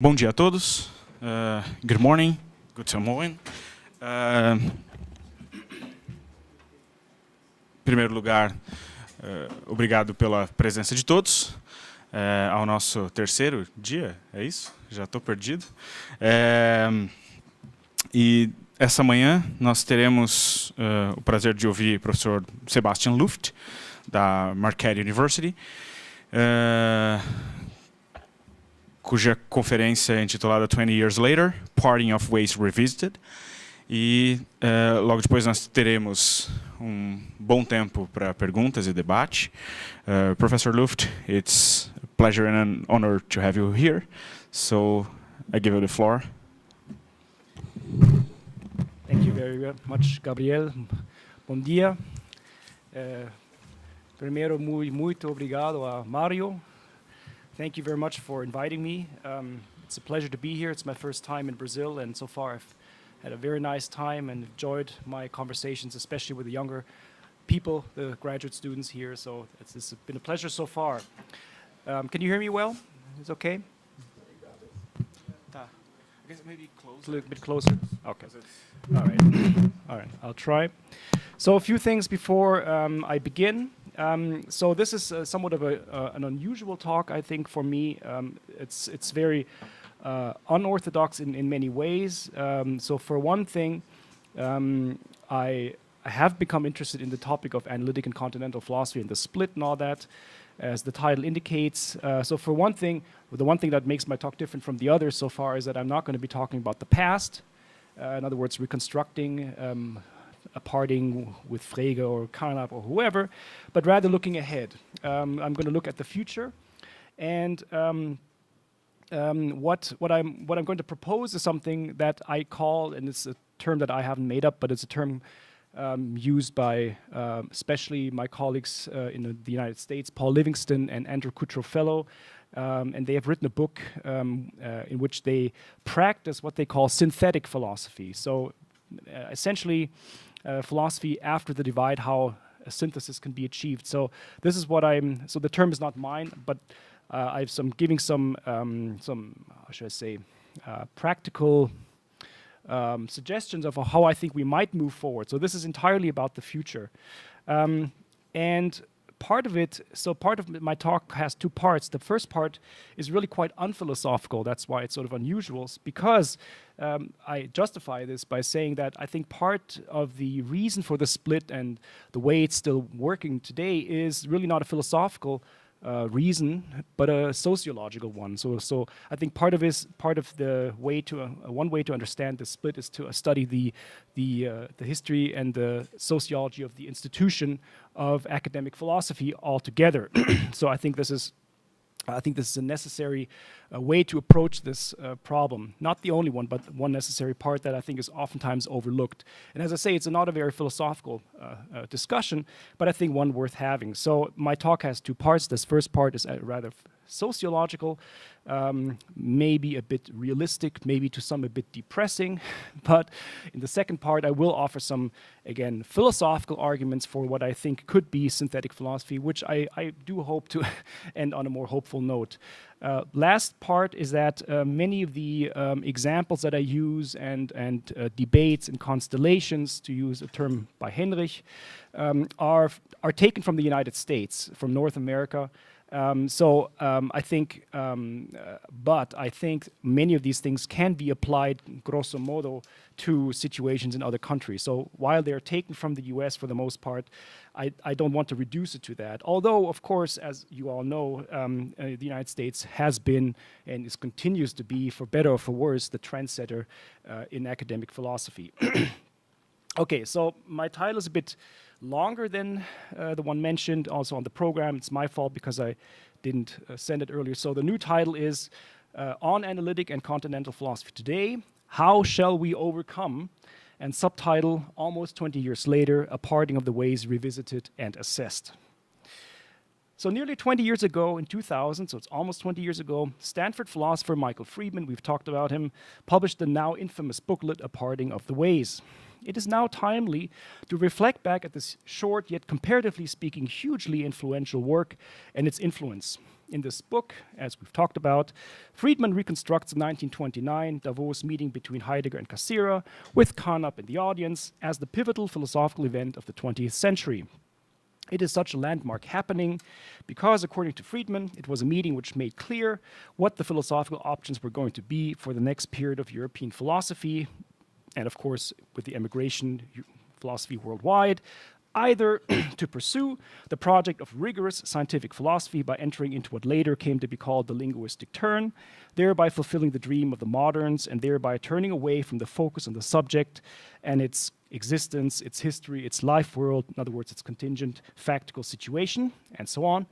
Bom dia a todos. Good morning. Guten Morgen. Em primeiro lugar, obrigado pela presença de todos ao nosso terceiro dia, é isso? Já estou perdido. E essa manhã nós teremos o prazer de ouvir o professor Sebastian Luft, da Marquette University, cuja conferência é intitulada 20 Years Later, Parting of Ways Revisited. E logo depois nós teremos um bom tempo para perguntas e debate. Professor Luft, it's a pleasure and an honor to have you here. So I give you the floor. Thank you very much, Gabriel. Bom dia. Primeiro, muito obrigado a Mario. Thank you very much for inviting me. It's a pleasure to be here. It's my first time in Brazil, and so far I've had a very nice time and enjoyed my conversations, especially with the younger people, the graduate students here. So it's been a pleasure so far. Can you hear me well? Is it okay? I guess maybe closer. A little bit closer. Okay. All right. All right. I'll try. So a few things before I begin. So this is somewhat of an unusual talk, I think, for me. It's very unorthodox in many ways. So for one thing, I have become interested in the topic of analytic and continental philosophy and the split and all that, as the title indicates. So for one thing, the one thing that makes my talk different from the others so far is that I'm not going to be talking about the past. In other words, reconstructing a parting with Frege or Carnap or whoever, but rather looking ahead. I'm going to look at the future, and what I'm going to propose is something that I call, and it's a term that I haven't made up, but it's a term used by especially my colleagues in the United States, Paul Livingston and Andrew Kutrofellow, and they have written a book in which they practice what they call synthetic philosophy. So essentially, philosophy after the divide, how a synthesis can be achieved. So this is what so the term is not mine, but I'm giving some how should I say, practical suggestions of how I think we might move forward. So this is entirely about the future. And part of my talk has two parts. The first part is really quite unphilosophical. That's why it's sort of unusual, because I justify this by saying that I think part of the reason for the split and the way it's still working today is really not a philosophical reason, but a sociological one. So I think part of the way to one way to understand the split is to study the history and the sociology of the institution of academic philosophy altogether. So I think this is a necessary way to approach this problem. Not the only one, but one necessary part that I think is oftentimes overlooked. And as I say, it's not a very philosophical discussion, but I think one worth having. So my talk has two parts. This first part is rather sociological, maybe a bit realistic, maybe to some a bit depressing. But in the second part, I will offer some, again, philosophical arguments for what I think could be synthetic philosophy, which I do hope to end on a more hopeful note. Last part is that many of the examples that I use and debates and constellations, to use a term by Henrich, are taken from the United States, from North America. I think, but I think many of these things can be applied, grosso modo, to situations in other countries. So while they're taken from the US for the most part, I don't want to reduce it to that. Although, of course, as you all know, the United States has been and continues to be, for better or for worse, the trendsetter in academic philosophy. Okay, so my title is a bit longer than the one mentioned also on the program. It's my fault because I didn't send it earlier. So the new title is On Analytic and Continental Philosophy Today, How Shall We Overcome? And subtitle, Almost 20 Years Later, A Parting of the Ways Revisited and Assessed. So nearly 20 years ago, in 2000, so it's almost 20 years ago, Stanford philosopher Michael Friedman, we've talked about him, published the now infamous booklet, A Parting of the Ways. It is now timely to reflect back at this short, yet comparatively speaking, hugely influential work and its influence. In this book, as we've talked about, Friedman reconstructs the 1929 Davos meeting between Heidegger and Cassirer, with Carnap in the audience, as the pivotal philosophical event of the 20th century. It is such a landmark happening because, according to Friedman, it was a meeting which made clear what the philosophical options were going to be for the next period of European philosophy, and of course, with the emigration philosophy worldwide, either to pursue the project of rigorous scientific philosophy by entering into what later came to be called the linguistic turn, thereby fulfilling the dream of the moderns and thereby turning away from the focus on the subject and its existence, its history, its life world, in other words, its contingent factical situation, and so on,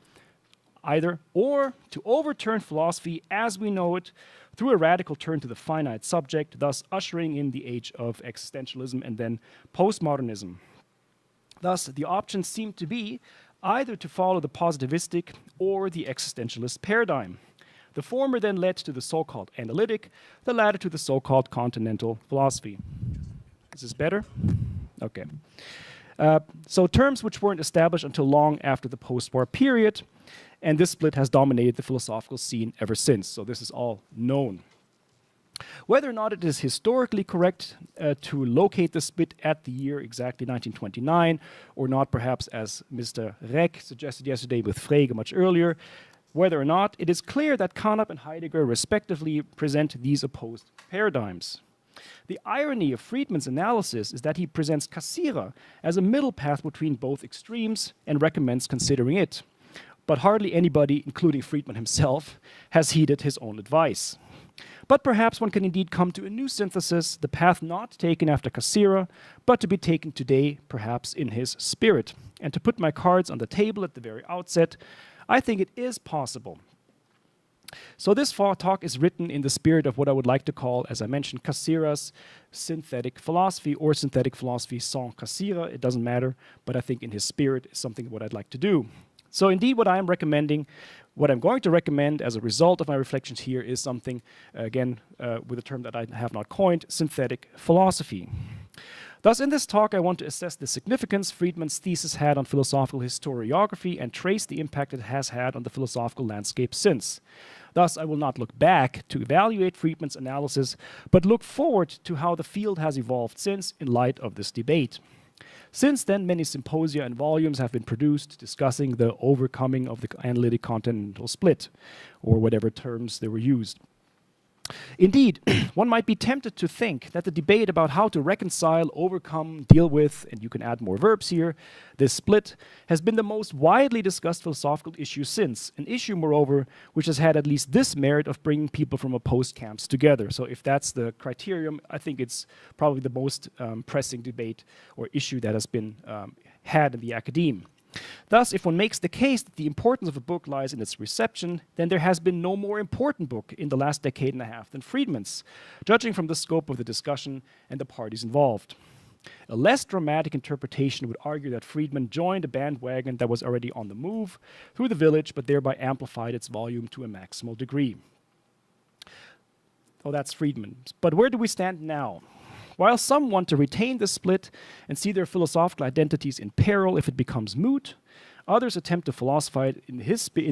either, or to overturn philosophy as we know it through a radical turn to the finite subject, thus ushering in the age of existentialism and then postmodernism. Thus, the options seem to be either to follow the positivistic or the existentialist paradigm. The former then led to the so-called analytic, the latter to the so-called continental philosophy. Is this better? Okay. So terms which weren't established until long after the post-war period, and this split has dominated the philosophical scene ever since. So this is all known. Whether or not it is historically correct to locate the split at the year exactly 1929, or not perhaps as Mr. Reck suggested yesterday with Frege much earlier, whether or not, it is clear that Carnap and Heidegger respectively present these opposed paradigms. The irony of Friedman's analysis is that he presents Cassirer as a middle path between both extremes and recommends considering it. But hardly anybody, including Friedman himself, has heeded his own advice. But perhaps one can indeed come to a new synthesis, the path not taken after Cassirer, but to be taken today, perhaps in his spirit. And to put my cards on the table at the very outset, I think it is possible. So this talk is written in the spirit of what I would like to call, as I mentioned, Cassirer's synthetic philosophy, or synthetic philosophy sans Cassirer. It doesn't matter, but I think in his spirit is something what I'd like to do. So indeed, what I'm recommending, what I'm going to recommend as a result of my reflections here is something, again, with a term that I have not coined, synthetic philosophy. Thus, in this talk, I want to assess the significance Friedman's thesis had on philosophical historiography and trace the impact it has had on the philosophical landscape since. Thus, I will not look back to evaluate Friedman's analysis, but look forward to how the field has evolved since in light of this debate. Since then, many symposia and volumes have been produced discussing the overcoming of the analytic continental split, or whatever terms they were used. Indeed, one might be tempted to think that the debate about how to reconcile, overcome, deal with, and you can add more verbs here, this split has been the most widely discussed philosophical issue since, an issue, moreover, which has had at least this merit of bringing people from opposed camps together. So if that's the criterion, I think it's probably the most pressing debate or issue that has been had in the academe. Thus, if one makes the case that the importance of a book lies in its reception, then there has been no more important book in the last decade and a half than Friedman's, judging from the scope of the discussion and the parties involved. A less dramatic interpretation would argue that Friedman joined a bandwagon that was already on the move through the village, but thereby amplified its volume to a maximal degree. Oh, that's Friedman. But where do we stand now? While some want to retain the split and see their philosophical identities in peril if it becomes moot, others attempt to philosophize in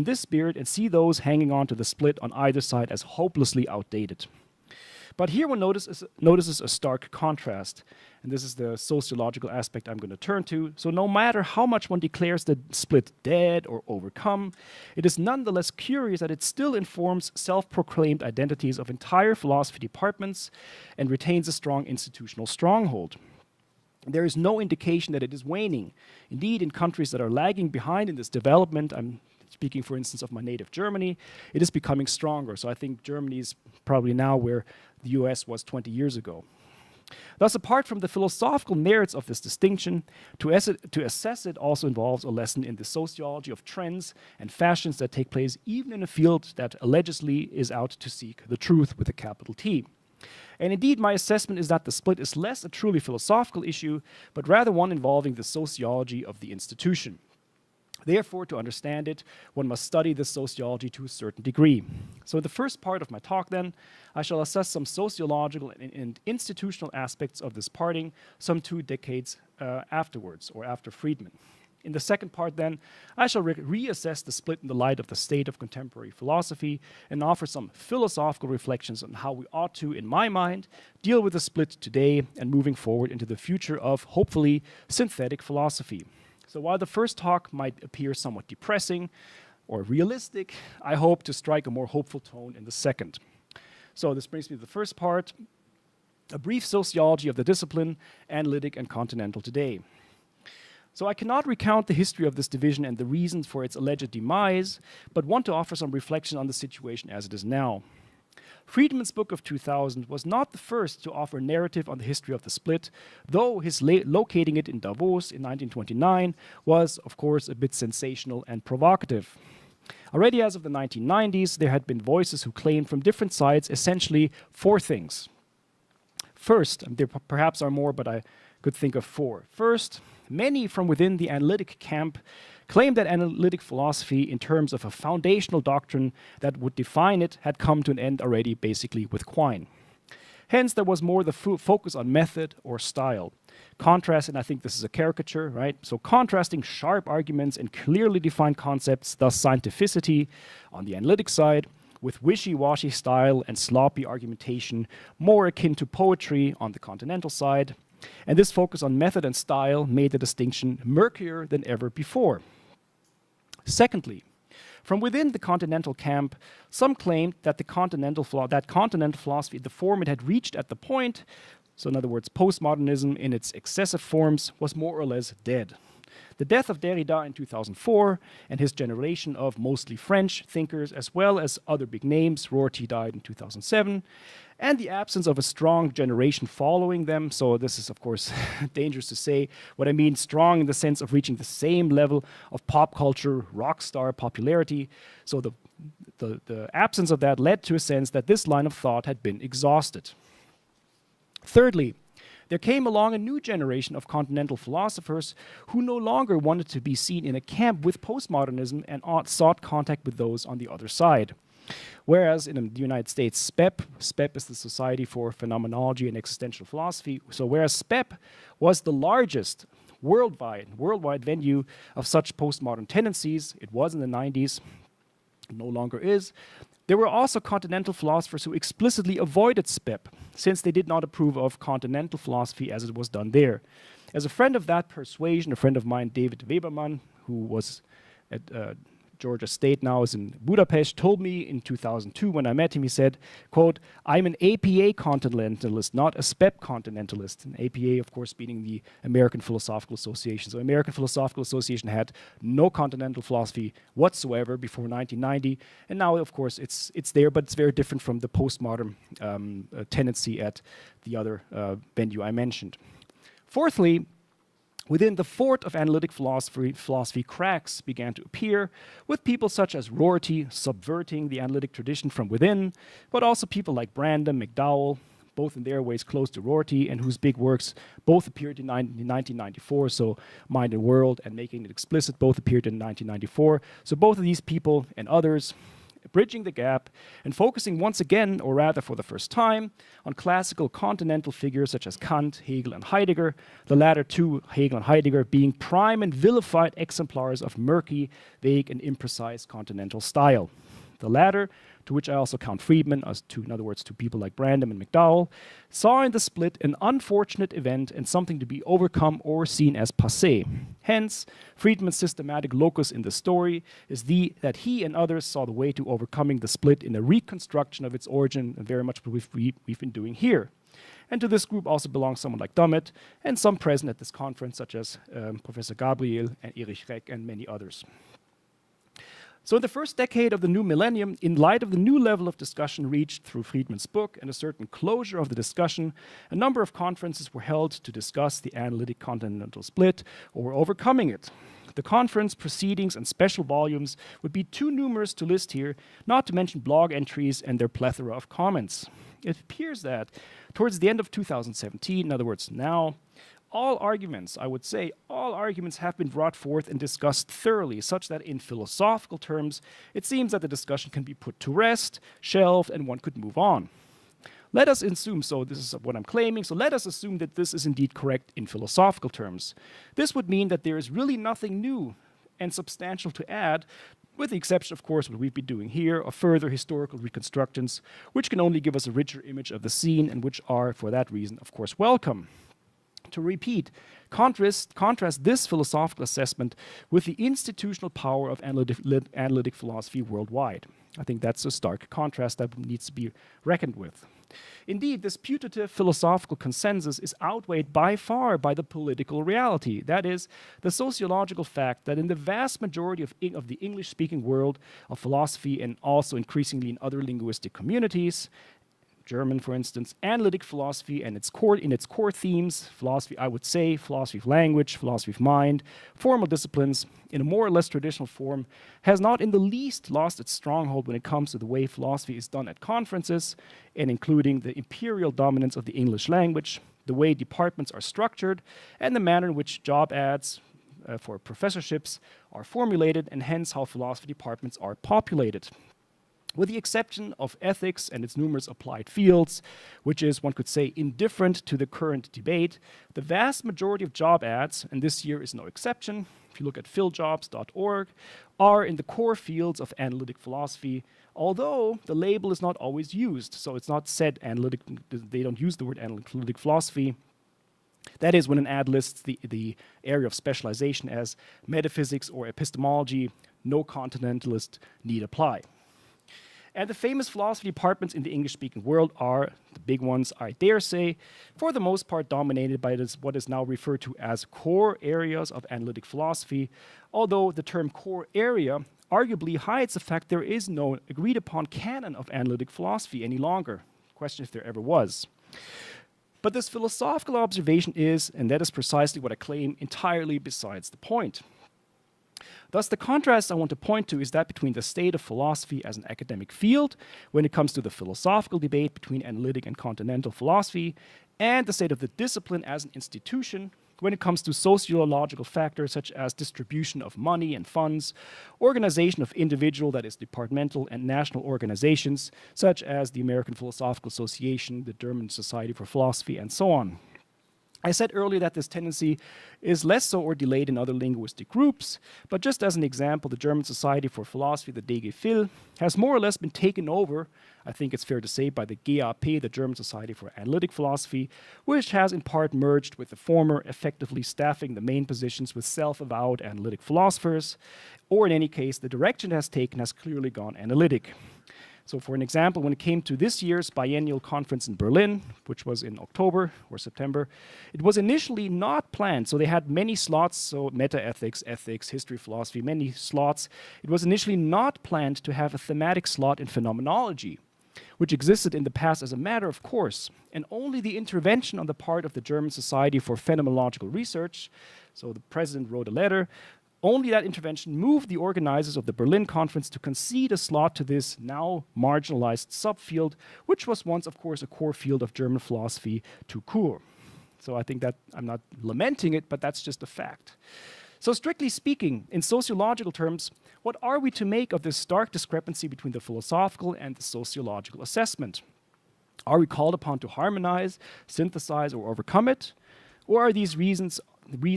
this spirit and see those hanging on to the split on either side as hopelessly outdated. But here one notices a stark contrast, and this is the sociological aspect I'm going to turn to. So no matter how much one declares the split dead or overcome, it is nonetheless curious that it still informs self-proclaimed identities of entire philosophy departments and retains a strong institutional stronghold. There is no indication that it is waning. Indeed, in countries that are lagging behind in this development, I'm speaking, for instance, of my native Germany, it is becoming stronger. So I think Germany is probably now where the US was 20 years ago. Thus, apart from the philosophical merits of this distinction, to assess it also involves a lesson in the sociology of trends and fashions that take place even in a field that allegedly is out to seek the truth with a capital T. And indeed, my assessment is that the split is less a truly philosophical issue, but rather one involving the sociology of the institution. Therefore, to understand it, one must study the sociology to a certain degree. So in the first part of my talk, then, I shall assess some sociological and institutional aspects of this parting some 2 decades afterwards, or after Friedman. In the second part, then, I shall reassess the split in the light of the state of contemporary philosophy and offer some philosophical reflections on how we ought to, in my mind, deal with the split today and moving forward into the future of, hopefully, synthetic philosophy. So while the first talk might appear somewhat depressing or realistic, I hope to strike a more hopeful tone in the second. So this brings me to the first part, a brief sociology of the discipline, analytic and continental today. So I cannot recount the history of this division and the reasons for its alleged demise, but want to offer some reflection on the situation as it is now. Friedman's book of 2000 was not the first to offer a narrative on the history of the split, though his locating it in Davos in 1929 was, of course, a bit sensational and provocative. Already as of the 1990s, there had been voices who claimed from different sides essentially four things. First, there perhaps are more, but I could think of four. First, many from within the analytic camp claimed that analytic philosophy, in terms of a foundational doctrine that would define it, had come to an end already basically with Quine. Hence, there was more the focus on method or style. Contrast, and I think this is a caricature, right? So contrasting sharp arguments and clearly defined concepts, thus scientificity on the analytic side, with wishy-washy style and sloppy argumentation, more akin to poetry on the continental side. And this focus on method and style made the distinction murkier than ever before. Secondly, from within the continental camp, some claimed that continental philosophy, the form it had reached at the point, so in other words, postmodernism in its excessive forms, was more or less dead. The death of Derrida in 2004 and his generation of mostly French thinkers, as well as other big names, Rorty died in 2007, and the absence of a strong generation following them. So this is, of course, dangerous to say. What I mean strong in the sense of reaching the same level of pop culture, rock star popularity. So the absence of that led to a sense that this line of thought had been exhausted. Thirdly, there came along a new generation of continental philosophers who no longer wanted to be seen in a camp with postmodernism and sought contact with those on the other side. Whereas in the United States, SPEP is the Society for Phenomenology and Existential Philosophy, so whereas SPEP was the largest worldwide venue of such postmodern tendencies, it was in the 90s, no longer is, there were also continental philosophers who explicitly avoided SPEP, since they did not approve of continental philosophy as it was done there. As a friend of that persuasion, a friend of mine, David Webermann, who was at Georgia State now, is in Budapest, told me in 2002 when I met him, he said, quote, "I'm an APA continentalist, not a SPEP continentalist." And APA, of course, meaning the American Philosophical Association. So American Philosophical Association had no continental philosophy whatsoever before 1990. And now, of course, it's there, but it's very different from the postmodern tendency at the other venue I mentioned. Fourthly, within the fort of analytic philosophy, cracks began to appear, with people such as Rorty subverting the analytic tradition from within, but also people like Brandom, McDowell, both in their ways close to Rorty, and whose big works both appeared in 1994, so Mind and World and Making It Explicit both appeared in 1994. So both of these people and others bridging the gap and focusing once again, or rather for the first time, on classical continental figures such as Kant, Hegel, and Heidegger, the latter two, Hegel and Heidegger, being prime and vilified exemplars of murky, vague, and imprecise continental style. The latter, to which I also count Friedman, in other words, to people like Brandom and McDowell, saw in the split an unfortunate event and something to be overcome or seen as passé. Hence, Friedman's systematic locus in the story is that he and others saw the way to overcoming the split in a reconstruction of its origin, and very much what we've been doing here. And to this group also belongs someone like Dummett and some present at this conference, such as Professor Gabriel and Erich Reck and many others. So in the first decade of the new millennium, in light of the new level of discussion reached through Friedman's book and a certain closure of the discussion, a number of conferences were held to discuss the analytic continental split or overcoming it. The conference proceedings and special volumes would be too numerous to list here, not to mention blog entries and their plethora of comments. It appears that towards the end of 2017, in other words now, all arguments have been brought forth and discussed thoroughly, such that in philosophical terms, it seems that the discussion can be put to rest, shelved, and one could move on. Let us assume, so this is what I'm claiming, so let us assume that this is indeed correct in philosophical terms. This would mean that there is really nothing new and substantial to add, with the exception, of course, what we've been doing here, of further historical reconstructions, which can only give us a richer image of the scene and which are, for that reason, of course, welcome. To repeat, contrast this philosophical assessment with the institutional power of analytic philosophy worldwide. I think that's a stark contrast that needs to be reckoned with. Indeed, this putative philosophical consensus is outweighed by far by the political reality. That is, the sociological fact that in the vast majority of the English-speaking world of philosophy, and also increasingly in other linguistic communities, German, for instance, analytic philosophy and in its core themes, philosophy, I would say, philosophy of language, philosophy of mind, formal disciplines, in a more or less traditional form, has not in the least lost its stronghold when it comes to the way philosophy is done at conferences, and including the imperial dominance of the English language, the way departments are structured, and the manner in which job ads for professorships are formulated, and hence how philosophy departments are populated. With the exception of ethics and its numerous applied fields, which is, one could say, indifferent to the current debate, the vast majority of job ads, and this year is no exception, if you look at philjobs.org, are in the core fields of analytic philosophy, although the label is not always used. So it's not said analytic, they don't use the word analytic philosophy. That is when an ad lists the area of specialization as metaphysics or epistemology, no continentalist need apply. And the famous philosophy departments in the English-speaking world are, the big ones, I dare say, for the most part dominated by what is now referred to as core areas of analytic philosophy, although the term core area arguably hides the fact there is no agreed-upon canon of analytic philosophy any longer. Question if there ever was. But this philosophical observation is, and that is precisely what I claim, entirely besides the point. Thus, the contrast I want to point to is that between the state of philosophy as an academic field, when it comes to the philosophical debate between analytic and continental philosophy, and the state of the discipline as an institution, when it comes to sociological factors such as distribution of money and funds, organization of individual, that is departmental and national organizations, such as the American Philosophical Association, the German Society for Philosophy, and so on. I said earlier that this tendency is less so or delayed in other linguistic groups, but just as an example, the German Society for Philosophy, the DG Phil, has more or less been taken over, I think it's fair to say, by the GAP, the German Society for Analytic Philosophy, which has in part merged with the former, effectively staffing the main positions with self-avowed analytic philosophers, or in any case, the direction it has taken has clearly gone analytic. So for an example, when it came to this year's biennial conference in Berlin, which was in October or September, it was initially not planned. So they had many slots, so meta-ethics, ethics, history, philosophy, many slots. It was initially not planned to have a thematic slot in phenomenology, which existed in the past as a matter of course. And only the intervention on the part of the German Society for Phenomenological Research, so the president wrote a letter, only that intervention moved the organizers of the Berlin conference to concede a slot to this now marginalized subfield, which was once, of course, a core field of German philosophy tout court. So I think that I'm not lamenting it, but that's just a fact. So strictly speaking, in sociological terms, what are we to make of this stark discrepancy between the philosophical and the sociological assessment? Are we called upon to harmonize, synthesize, or overcome it? Or are these reasons we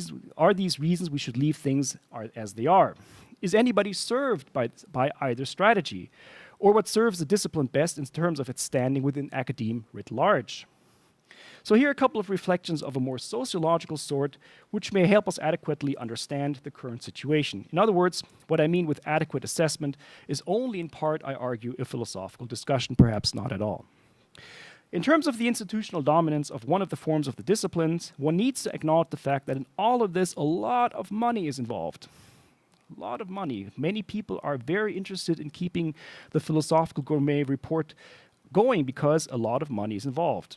should leave things as they are? Is anybody served by either strategy? Or what serves the discipline best in terms of its standing within academe writ large? So here are a couple of reflections of a more sociological sort, which may help us adequately understand the current situation. In other words, what I mean with adequate assessment is only in part, I argue, a philosophical discussion, perhaps not at all. In terms of the institutional dominance of one of the forms of the disciplines, one needs to acknowledge the fact that in all of this, a lot of money is involved. A lot of money. Many people are very interested in keeping the Philosophical Gourmet report going because a lot of money is involved.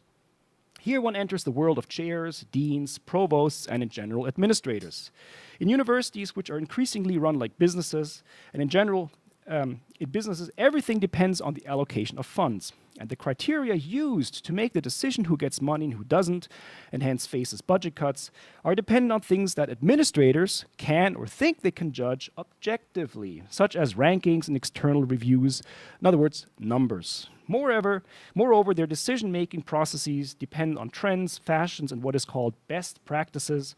Here one enters the world of chairs, deans, provosts, and in general, administrators. In universities, which are increasingly run like businesses, and in general, in businesses, everything depends on the allocation of funds. And the criteria used to make the decision who gets money and who doesn't, and hence faces budget cuts, are dependent on things that administrators can or think they can judge objectively, such as rankings and external reviews. In other words, numbers. Moreover, their decision-making processes depend on trends, fashions, and what is called best practices.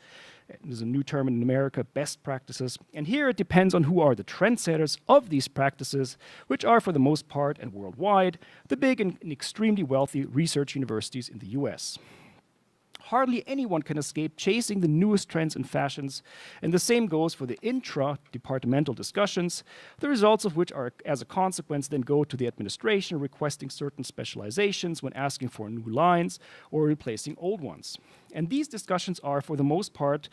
There's a new term in America, best practices. And here it depends on who are the trendsetters of these practices, which are for the most part and worldwide, the big and extremely wealthy research universities in the US. Hardly anyone can escape chasing the newest trends and fashions, and the same goes for the intra-departmental discussions, the results of which are, as a consequence, then go to the administration requesting certain specializations when asking for new lines or replacing old ones. And these discussions are, for the most part,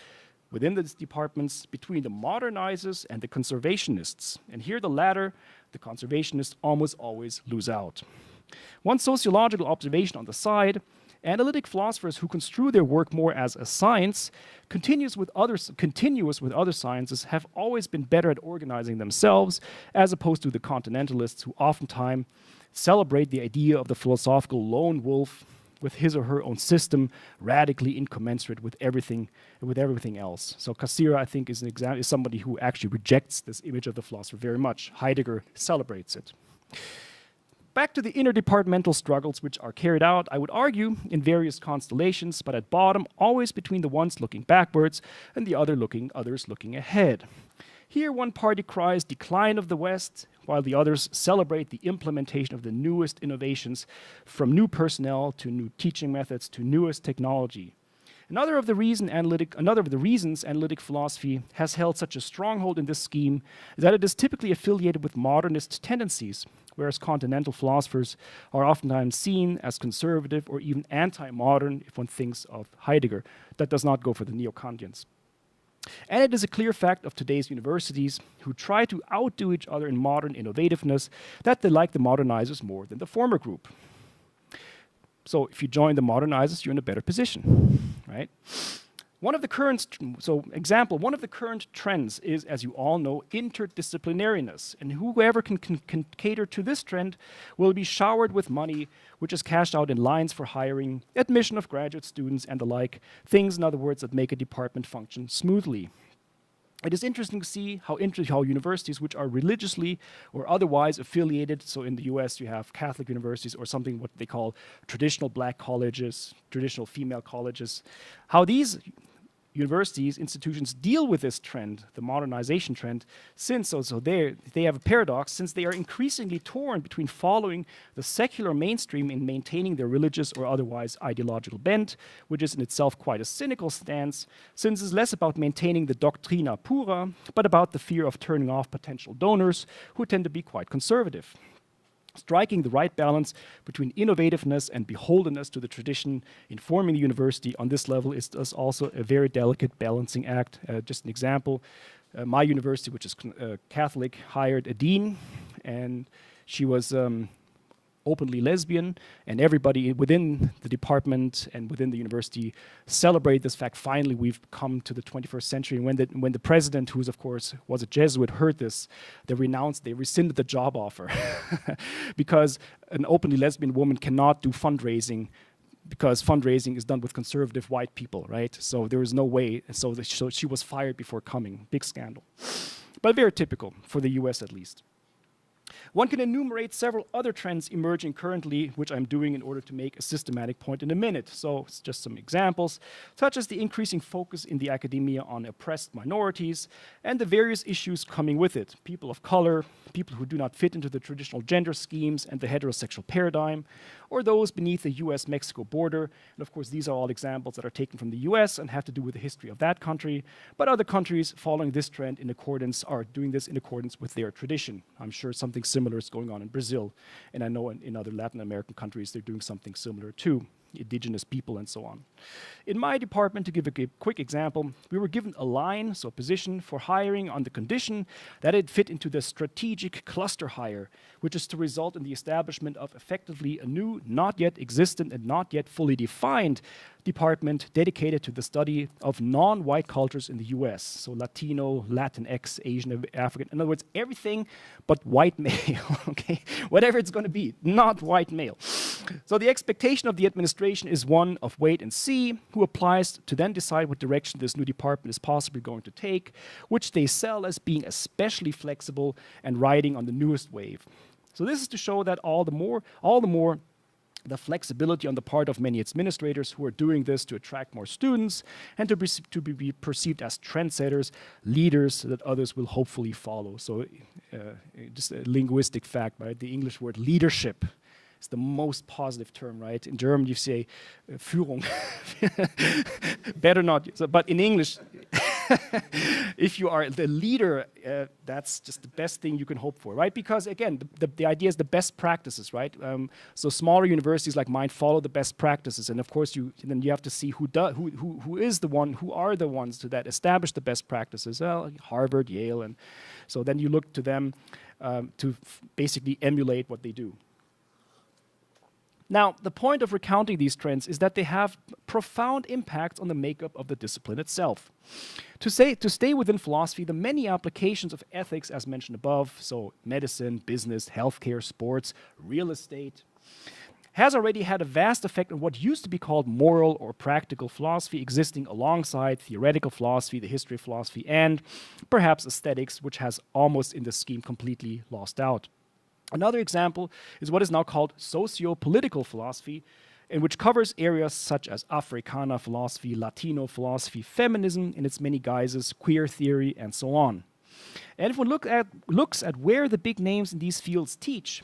within the departments between the modernizers and the conservationists. And here the latter, the conservationists, almost always lose out. One sociological observation on the side: analytic philosophers who construe their work more as a science, continuous with other sciences, have always been better at organizing themselves, as opposed to the continentalists who oftentimes celebrate the idea of the philosophical lone wolf with his or her own system, radically incommensurate with everything else. So Cassirer, I think, is somebody who actually rejects this image of the philosopher very much. Heidegger celebrates it. Back to the interdepartmental struggles, which are carried out, I would argue, in various constellations, but at bottom, always between the ones looking backwards and the others looking ahead. Here, one party cries decline of the West, while the others celebrate the implementation of the newest innovations, from new personnel to new teaching methods to newest technology. Another of the reasons analytic philosophy has held such a stronghold in this scheme is that it is typically affiliated with modernist tendencies, whereas continental philosophers are oftentimes seen as conservative or even anti-modern if one thinks of Heidegger. That does not go for the neo-Kantians. And it is a clear fact of today's universities, who try to outdo each other in modern innovativeness, that they like the modernizers more than the former group. So if you join the modernizers, you're in a better position, right? One of the current trends is, as you all know, interdisciplinariness. And whoever can cater to this trend will be showered with money, which is cashed out in lines for hiring, admission of graduate students, and the like. Things, in other words, that make a department function smoothly. It is interesting to see how universities which are religiously or otherwise affiliated, so in the US you have Catholic universities or something what they call traditional black colleges, traditional female colleges, how these institutions deal with this trend, the modernization trend, since they have a paradox, since they are increasingly torn between following the secular mainstream in maintaining their religious or otherwise ideological bent, which is in itself quite a cynical stance, since it's less about maintaining the doctrina pura, but about the fear of turning off potential donors who tend to be quite conservative. Striking the right balance between innovativeness and beholdenness to the tradition in forming the university on this level is also a very delicate balancing act. Just an example, my university, which is Catholic, hired a dean, and she was openly lesbian, and everybody within the department and within the university celebrate this fact. Finally, we've come to the 21st century. And when the president, who of course was a Jesuit, heard this, they rescinded the job offer because an openly lesbian woman cannot do fundraising, because fundraising is done with conservative white people, right? So there is no way. So she was fired before coming. Big scandal, but very typical for the US at least. One can enumerate several other trends emerging currently, which I'm doing in order to make a systematic point in a minute. So it's just some examples, such as the increasing focus in the academia on oppressed minorities and the various issues coming with it. People of color, people who do not fit into the traditional gender schemes and the heterosexual paradigm, or those beneath the US-Mexico border. And of course, these are all examples that are taken from the US and have to do with the history of that country. But other countries following this trend are doing this in accordance with their tradition. I'm sure something similar is going on in Brazil. And I know in other Latin American countries, they're doing something similar too. Indigenous people and so on. In my department, to give a quick example, we were given a line, so a position for hiring on the condition that it fit into the strategic cluster hire, which is to result in the establishment of effectively a new, not yet existent and not yet fully defined department dedicated to the study of non-white cultures in the US. So Latino, Latinx, Asian, African, in other words, everything but white male, okay? Whatever it's gonna be, not white male. So the expectation of the administration is one of wait and see, who applies to then decide what direction this new department is possibly going to take, which they sell as being especially flexible and riding on the newest wave. So this is to show that all the more the flexibility on the part of many administrators who are doing this to attract more students and to be perceived as trendsetters, leaders that others will hopefully follow. So just a linguistic fact, right? The English word leadership is the most positive term, right? In German you say Führung. Better not, but in English, if you are the leader, that's just the best thing you can hope for, right? Because again, the idea is the best practices, right? So smaller universities like mine follow the best practices, and of course then you have to see who are the ones that establish the best practices. Well, Harvard, Yale, and so then you look to them to basically emulate what they do. Now, the point of recounting these trends is that they have profound impacts on the makeup of the discipline itself. To stay within philosophy, the many applications of ethics, as mentioned above, so medicine, business, healthcare, sports, real estate, has already had a vast effect on what used to be called moral or practical philosophy, existing alongside theoretical philosophy, the history of philosophy, and perhaps aesthetics, which has almost in the scheme completely lost out. Another example is what is now called socio-political philosophy, in which covers areas such as Africana philosophy, Latino philosophy, feminism in its many guises, queer theory, and so on. And if one looks at where the big names in these fields teach,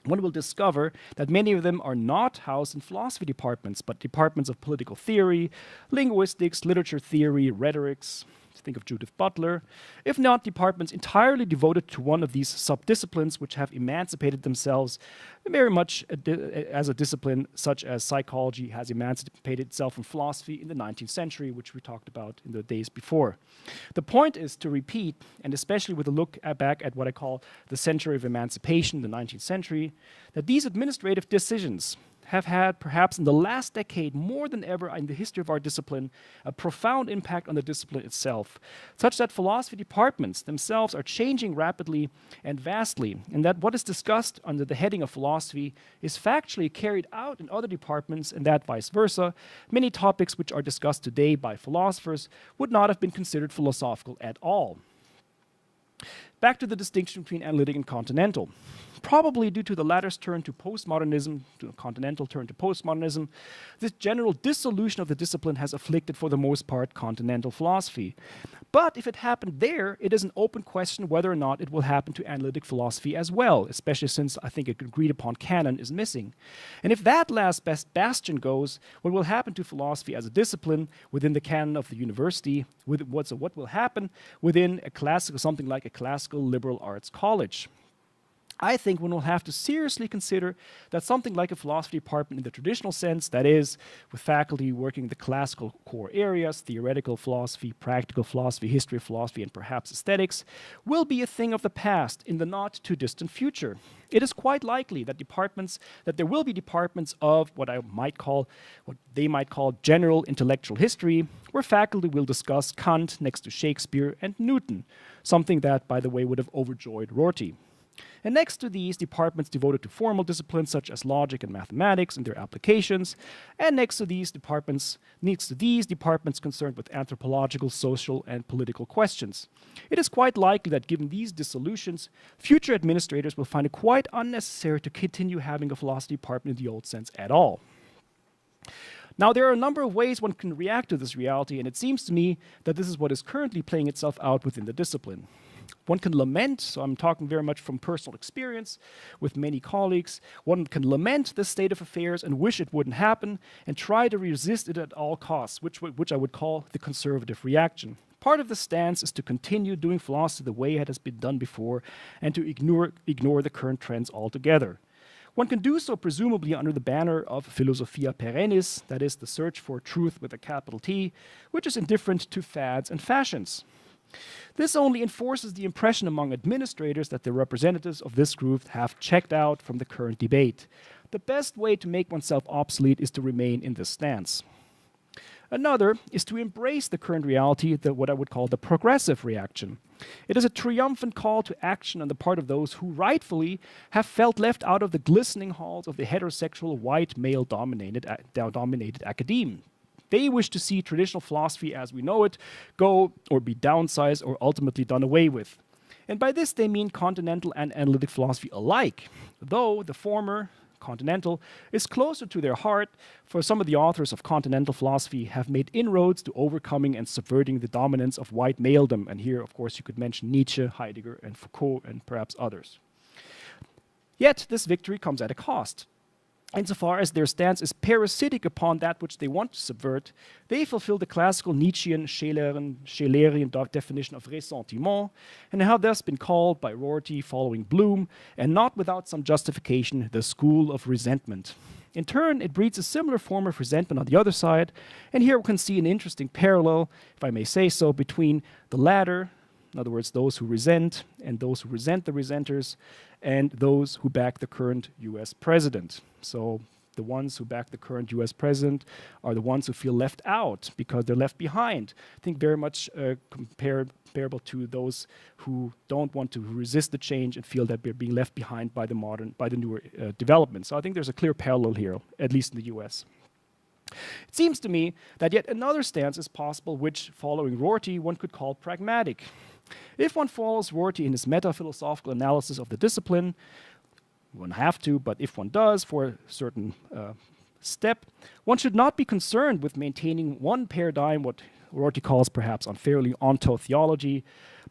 one will discover that many of them are not housed in philosophy departments, but departments of political theory, linguistics, literature theory, rhetorics. Think of Judith Butler, if not departments entirely devoted to one of these sub-disciplines which have emancipated themselves very much as a discipline such as psychology has emancipated itself from philosophy in the 19th century, which we talked about in the days before. The point is to repeat, and especially with a look back at what I call the century of emancipation, the 19th century, that these administrative decisions have had, perhaps in the last decade, more than ever in the history of our discipline, a profound impact on the discipline itself, such that philosophy departments themselves are changing rapidly and vastly, and that what is discussed under the heading of philosophy is factually carried out in other departments, and that vice versa. Many topics which are discussed today by philosophers would not have been considered philosophical at all. Back to the distinction between analytic and continental. Probably due to the latter's turn to postmodernism, to a continental turn to postmodernism, this general dissolution of the discipline has afflicted, for the most part, continental philosophy. But if it happened there, it is an open question whether or not it will happen to analytic philosophy as well, especially since I think an agreed-upon canon is missing. And if that last best bastion goes, what will happen to philosophy as a discipline within the canon of the university? What will happen within something like a classical liberal arts college? I think one will have to seriously consider that something like a philosophy department in the traditional sense, that is, with faculty working in the classical core areas, theoretical philosophy, practical philosophy, history of philosophy, and perhaps aesthetics, will be a thing of the past in the not too distant future. It is quite likely that there will be departments of what they might call general intellectual history, where faculty will discuss Kant next to Shakespeare and Newton, something that, by the way, would have overjoyed Rorty. And next to these, departments devoted to formal disciplines such as logic and mathematics and their applications, and next to these departments concerned with anthropological, social, and political questions. It is quite likely that given these dissolutions, future administrators will find it quite unnecessary to continue having a philosophy department in the old sense at all. Now, there are a number of ways one can react to this reality, and it seems to me that this is what is currently playing itself out within the discipline. One can lament, so I'm talking very much from personal experience with many colleagues, one can lament this state of affairs and wish it wouldn't happen and try to resist it at all costs, which I would call the conservative reaction. Part of the stance is to continue doing philosophy the way it has been done before and to ignore the current trends altogether. One can do so presumably under the banner of Philosophia perennis, that is, the search for truth with a capital T, which is indifferent to fads and fashions. This only enforces the impression among administrators that the representatives of this group have checked out from the current debate. The best way to make oneself obsolete is to remain in this stance. Another is to embrace the current reality, what I would call the progressive reaction. It is a triumphant call to action on the part of those who rightfully have felt left out of the glistening halls of the heterosexual, white, male-dominated academe. They wish to see traditional philosophy as we know it go or be downsized or ultimately done away with. And by this they mean continental and analytic philosophy alike, though the former, continental, is closer to their heart, for some of the authors of continental philosophy have made inroads to overcoming and subverting the dominance of white maledom. And here, of course, you could mention Nietzsche, Heidegger, and Foucault, and perhaps others. Yet this victory comes at a cost. Insofar as their stance is parasitic upon that which they want to subvert, they fulfill the classical Nietzschean Schelerian definition of ressentiment, and have thus been called by Rorty following Bloom, and not without some justification, the school of resentment. In turn, it breeds a similar form of resentment on the other side, and here we can see an interesting parallel, if I may say so, between the latter, in other words, those who resent, and those who resent the resenters, and those who back the current US president. So the ones who back the current US president are the ones who feel left out because they're left behind. I think very much comparable to those who don't want to resist the change and feel that they're being left behind by the newer developments. So I think there's a clear parallel here, at least in the US. It seems to me that yet another stance is possible, which, following Rorty, one could call pragmatic. If one follows Rorty in his meta-philosophical analysis of the discipline, one have to, but if one does for a certain step, one should not be concerned with maintaining one paradigm, what Rorty calls perhaps unfairly ontotheology,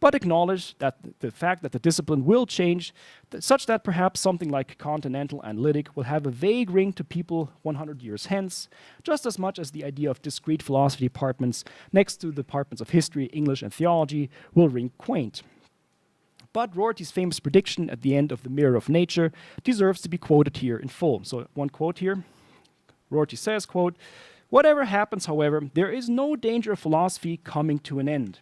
but acknowledge that the fact that the discipline will change, such that perhaps something like continental analytic will have a vague ring to people 100 years hence, just as much as the idea of discrete philosophy departments next to the departments of history, English, and theology will ring quaint. But Rorty's famous prediction at the end of The Mirror of Nature deserves to be quoted here in full. So one quote here. Rorty says, quote, "Whatever happens, however, there is no danger of philosophy coming to an end.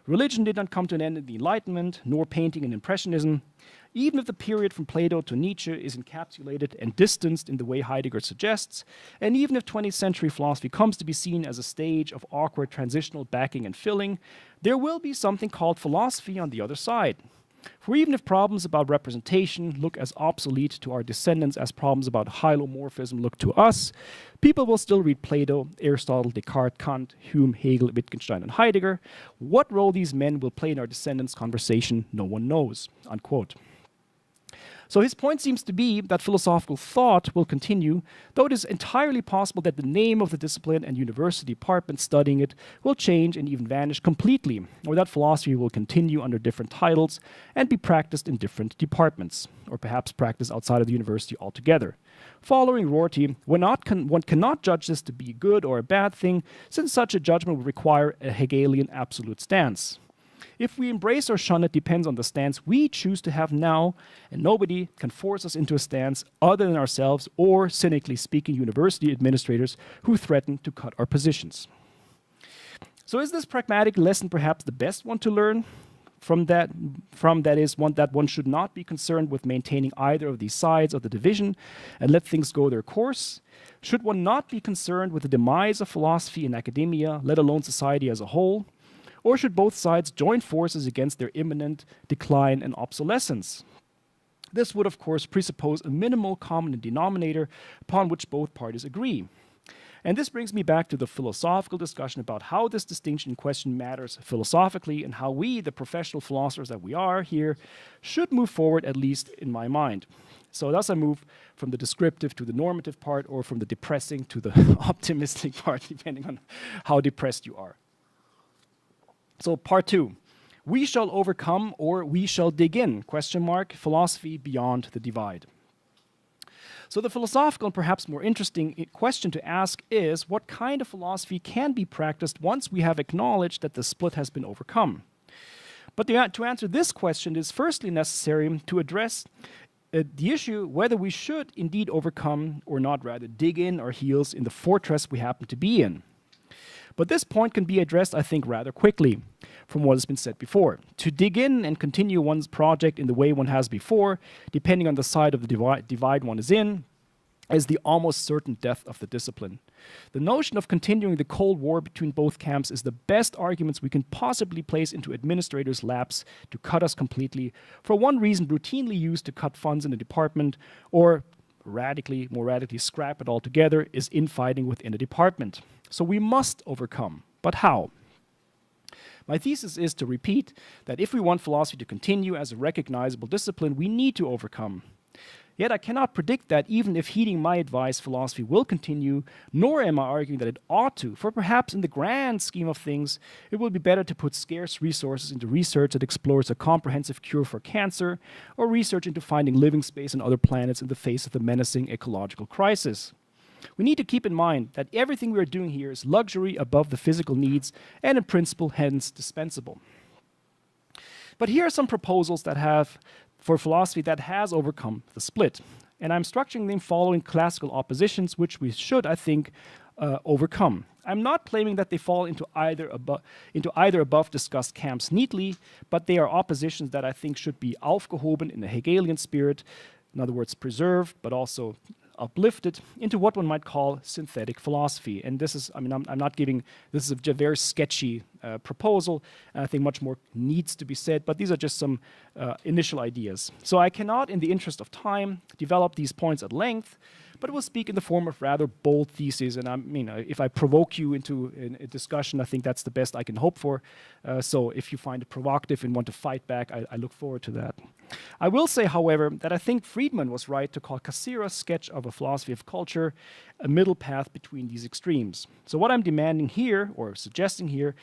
Religion did not come to an end in the Enlightenment, nor painting and Impressionism. Even if the period from Plato to Nietzsche is encapsulated and distanced in the way Heidegger suggests, and even if 20th century philosophy comes to be seen as a stage of awkward transitional backing and filling, there will be something called philosophy on the other side. For even if problems about representation look as obsolete to our descendants as problems about hylomorphism look to us, people will still read Plato, Aristotle, Descartes, Kant, Hume, Hegel, Wittgenstein, and Heidegger. What role these men will play in our descendants' conversation, no one knows." Unquote. So his point seems to be that philosophical thought will continue, though it is entirely possible that the name of the discipline and university department studying it will change and even vanish completely, or that philosophy will continue under different titles and be practiced in different departments, or perhaps practiced outside of the university altogether. Following Rorty, one cannot judge this to be a good or a bad thing, since such a judgment would require a Hegelian absolute stance. If we embrace or shun it depends on the stance we choose to have now, and nobody can force us into a stance other than ourselves or, cynically speaking, university administrators who threaten to cut our positions. So is this pragmatic lesson perhaps the best one to learn? From that is one that one should not be concerned with maintaining either of these sides of the division and let things go their course? Should one not be concerned with the demise of philosophy in academia, let alone society as a whole? Or should both sides join forces against their imminent decline and obsolescence? This would, of course, presuppose a minimal common denominator upon which both parties agree. And this brings me back to the philosophical discussion about how this distinction in question matters philosophically and how we, the professional philosophers that we are here, should move forward, at least in my mind. So thus I move from the descriptive to the normative part, or from the depressing to the optimistic part, depending on how depressed you are. So part 2, we shall overcome or we shall dig in, ? Philosophy beyond the divide. So the philosophical and perhaps more interesting question to ask is, what kind of philosophy can be practiced once we have acknowledged that the split has been overcome? But to answer this question, it is firstly necessary to address the issue whether we should indeed overcome or not rather dig in our heels in the fortress we happen to be in. But this point can be addressed, I think, rather quickly from what has been said before. To dig in and continue one's project in the way one has before, depending on the side of the divide one is in, is the almost certain death of the discipline. The notion of continuing the Cold War between both camps is the best arguments we can possibly place into administrators' laps to cut us completely, for one reason routinely used to cut funds in a department, or more radically scrap it altogether, is infighting within a department. So we must overcome. But how? My thesis is to repeat that if we want philosophy to continue as a recognizable discipline, we need to overcome. Yet I cannot predict that even if heeding my advice, philosophy will continue, nor am I arguing that it ought to, for perhaps in the grand scheme of things, it will be better to put scarce resources into research that explores a comprehensive cure for cancer, or research into finding living space on other planets in the face of the menacing ecological crisis. We need to keep in mind that everything we are doing here is luxury above the physical needs and in principle hence dispensable. But here are some proposals that have for philosophy that has overcome the split. And I'm structuring them following classical oppositions, which we should, I think, overcome. I'm not claiming that they fall into either above discussed camps neatly, but they are oppositions that I think should be aufgehoben in the Hegelian spirit, in other words, preserved, but also uplifted into what one might call synthetic philosophy. And this is, I'm not giving, this is a very sketchy proposal, and I think much more needs to be said, but these are just some initial ideas. So I cannot, in the interest of time, develop these points at length, but will speak in the form of rather bold theses. And if I provoke you into a discussion, I think that's the best I can hope for. So if you find it provocative and want to fight back, I look forward to that. I will say, however, that I think Friedman was right to call Cassira's sketch of a philosophy of culture a middle path between these extremes. So what I'm demanding here, or suggesting here,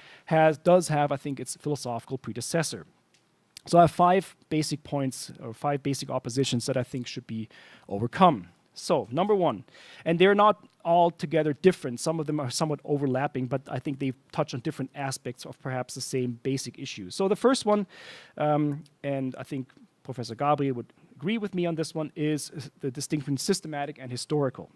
does have, I think, its philosophical predecessor. So I have 5 basic points, or 5 basic oppositions that I think should be overcome. So, number 1, and they're not altogether different. Some of them are somewhat overlapping, but I think they touch on different aspects of perhaps the same basic issue. So the first one, and I think Professor Gabriel would agree with me on this one, is the distinction systematic and historical.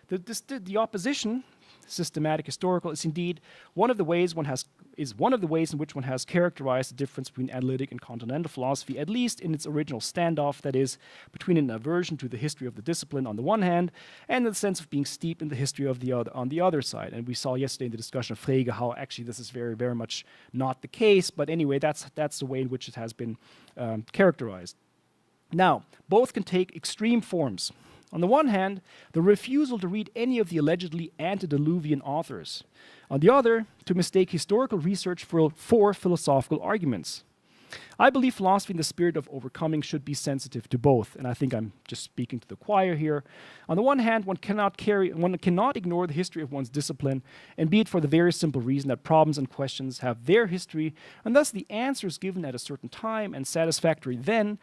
The opposition, systematic historical, is indeed one of the ways in which one has characterized the difference between analytic and continental philosophy, at least in its original standoff, that is, between an aversion to the history of the discipline on the one hand, and the sense of being steeped in the history of the other on the other side. And we saw yesterday in the discussion of Frege how actually this is very, very much not the case. But anyway, that's the way in which it has been characterized. Now, both can take extreme forms. On the one hand, the refusal to read any of the allegedly antediluvian authors. On the other, to mistake historical research for philosophical arguments. I believe philosophy in the spirit of overcoming should be sensitive to both, and I think I'm just speaking to the choir here. On the one hand, one cannot ignore the history of one's discipline, and be it for the very simple reason that problems and questions have their history, and thus the answers given at a certain time and satisfactory then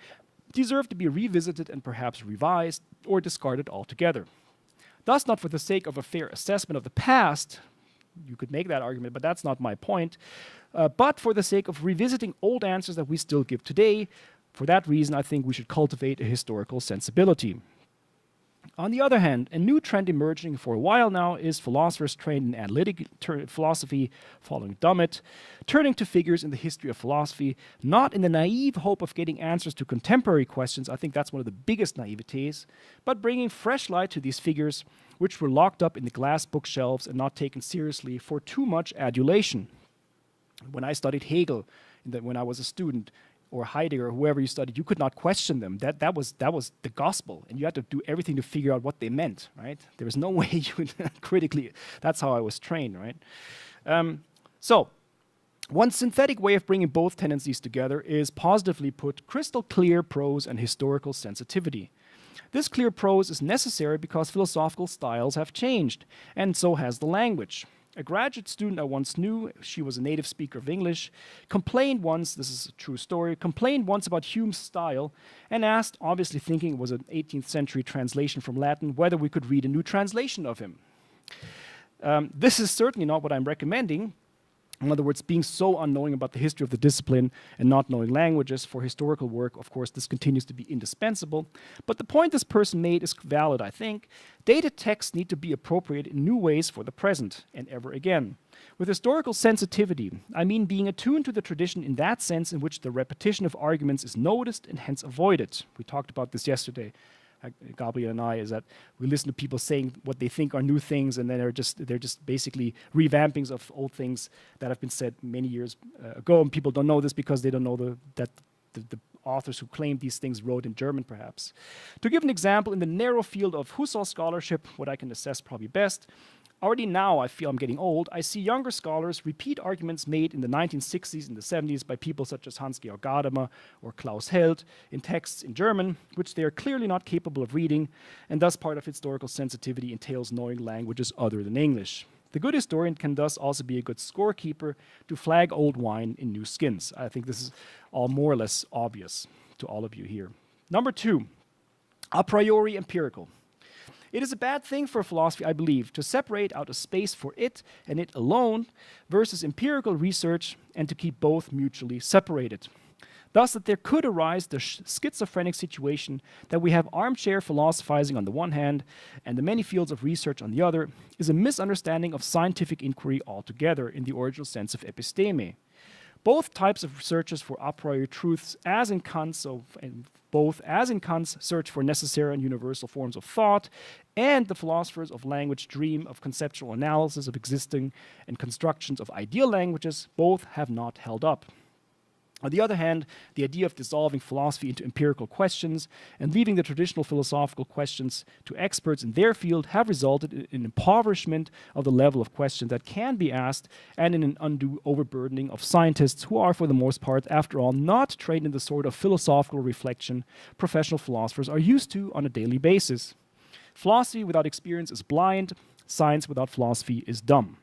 deserve to be revisited and perhaps revised or discarded altogether. Thus, not for the sake of a fair assessment of the past, you could make that argument, but that's not my point, but for the sake of revisiting old answers that we still give today. For that reason, I think we should cultivate a historical sensibility. On the other hand, a new trend emerging for a while now is philosophers trained in analytic philosophy, following Dummett, turning to figures in the history of philosophy, not in the naive hope of getting answers to contemporary questions. I think that's one of the biggest naivetés, but bringing fresh light to these figures, which were locked up in the glass bookshelves and not taken seriously for too much adulation. When I studied Hegel, when I was a student, or Heidegger, or whoever you studied, you could not question them. That was the gospel, and you had to do everything to figure out what they meant, right? There was no way you would critically. That's how I was trained, right? So, one synthetic way of bringing both tendencies together is, positively put, crystal clear prose and historical sensitivity. This clear prose is necessary because philosophical styles have changed, and so has the language. A graduate student I once knew, she was a native speaker of English, complained once, this is a true story, complained once about Hume's style and asked, obviously thinking it was an 18th century translation from Latin, whether we could read a new translation of him. This is certainly not what I'm recommending. In other words, being so unknowing about the history of the discipline and not knowing languages for historical work, of course, this continues to be indispensable. But the point this person made is valid, I think. Dated texts need to be appropriated in new ways for the present, and ever again. With historical sensitivity, I mean being attuned to the tradition in that sense in which the repetition of arguments is noticed and hence avoided. We talked about this yesterday. Gabriel and I, is that we listen to people saying what they think are new things, and then they're just basically revampings of old things that have been said many years ago, and people don't know this because they don't know that the authors who claimed these things wrote in German, perhaps. To give an example, in the narrow field of Husserl scholarship, what I can assess probably best, Already now, I feel I'm getting old, I see younger scholars repeat arguments made in the 1960s and the 70s by people such as Hans-Georg Gadamer or Klaus Held in texts in German, which they are clearly not capable of reading, and thus part of historical sensitivity entails knowing languages other than English. The good historian can thus also be a good scorekeeper to flag old wine in new skins. I think this is all more or less obvious to all of you here. Number 2, a priori empirical. It is a bad thing for philosophy, I believe, to separate out a space for it and it alone versus empirical research and to keep both mutually separated. Thus, that there could arise the schizophrenic situation that we have armchair philosophizing on the one hand and the many fields of research on the other is a misunderstanding of scientific inquiry altogether in the original sense of episteme. Both types of searches for a priori truths, as in Kant's search for necessary and universal forms of thought, and the philosophers of language dream of conceptual analysis of existing and constructions of ideal languages, both have not held up. On the other hand, the idea of dissolving philosophy into empirical questions and leaving the traditional philosophical questions to experts in their field have resulted in an impoverishment of the level of question that can be asked and in an undue overburdening of scientists who are, for the most part, after all, not trained in the sort of philosophical reflection professional philosophers are used to on a daily basis. Philosophy without experience is blind, science without philosophy is dumb.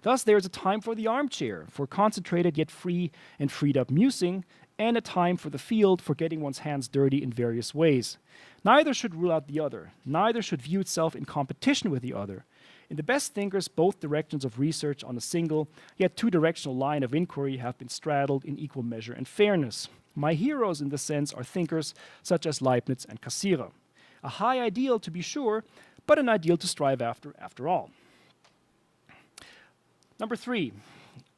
Thus, there is a time for the armchair, for concentrated yet free and freed up musing, and a time for the field, for getting one's hands dirty in various ways. Neither should rule out the other. Neither should view itself in competition with the other. In the best thinkers, both directions of research on a single, yet two-directional line of inquiry have been straddled in equal measure and fairness. My heroes in this sense are thinkers such as Leibniz and Cassirer. A high ideal, to be sure, but an ideal to strive after all. Number 3,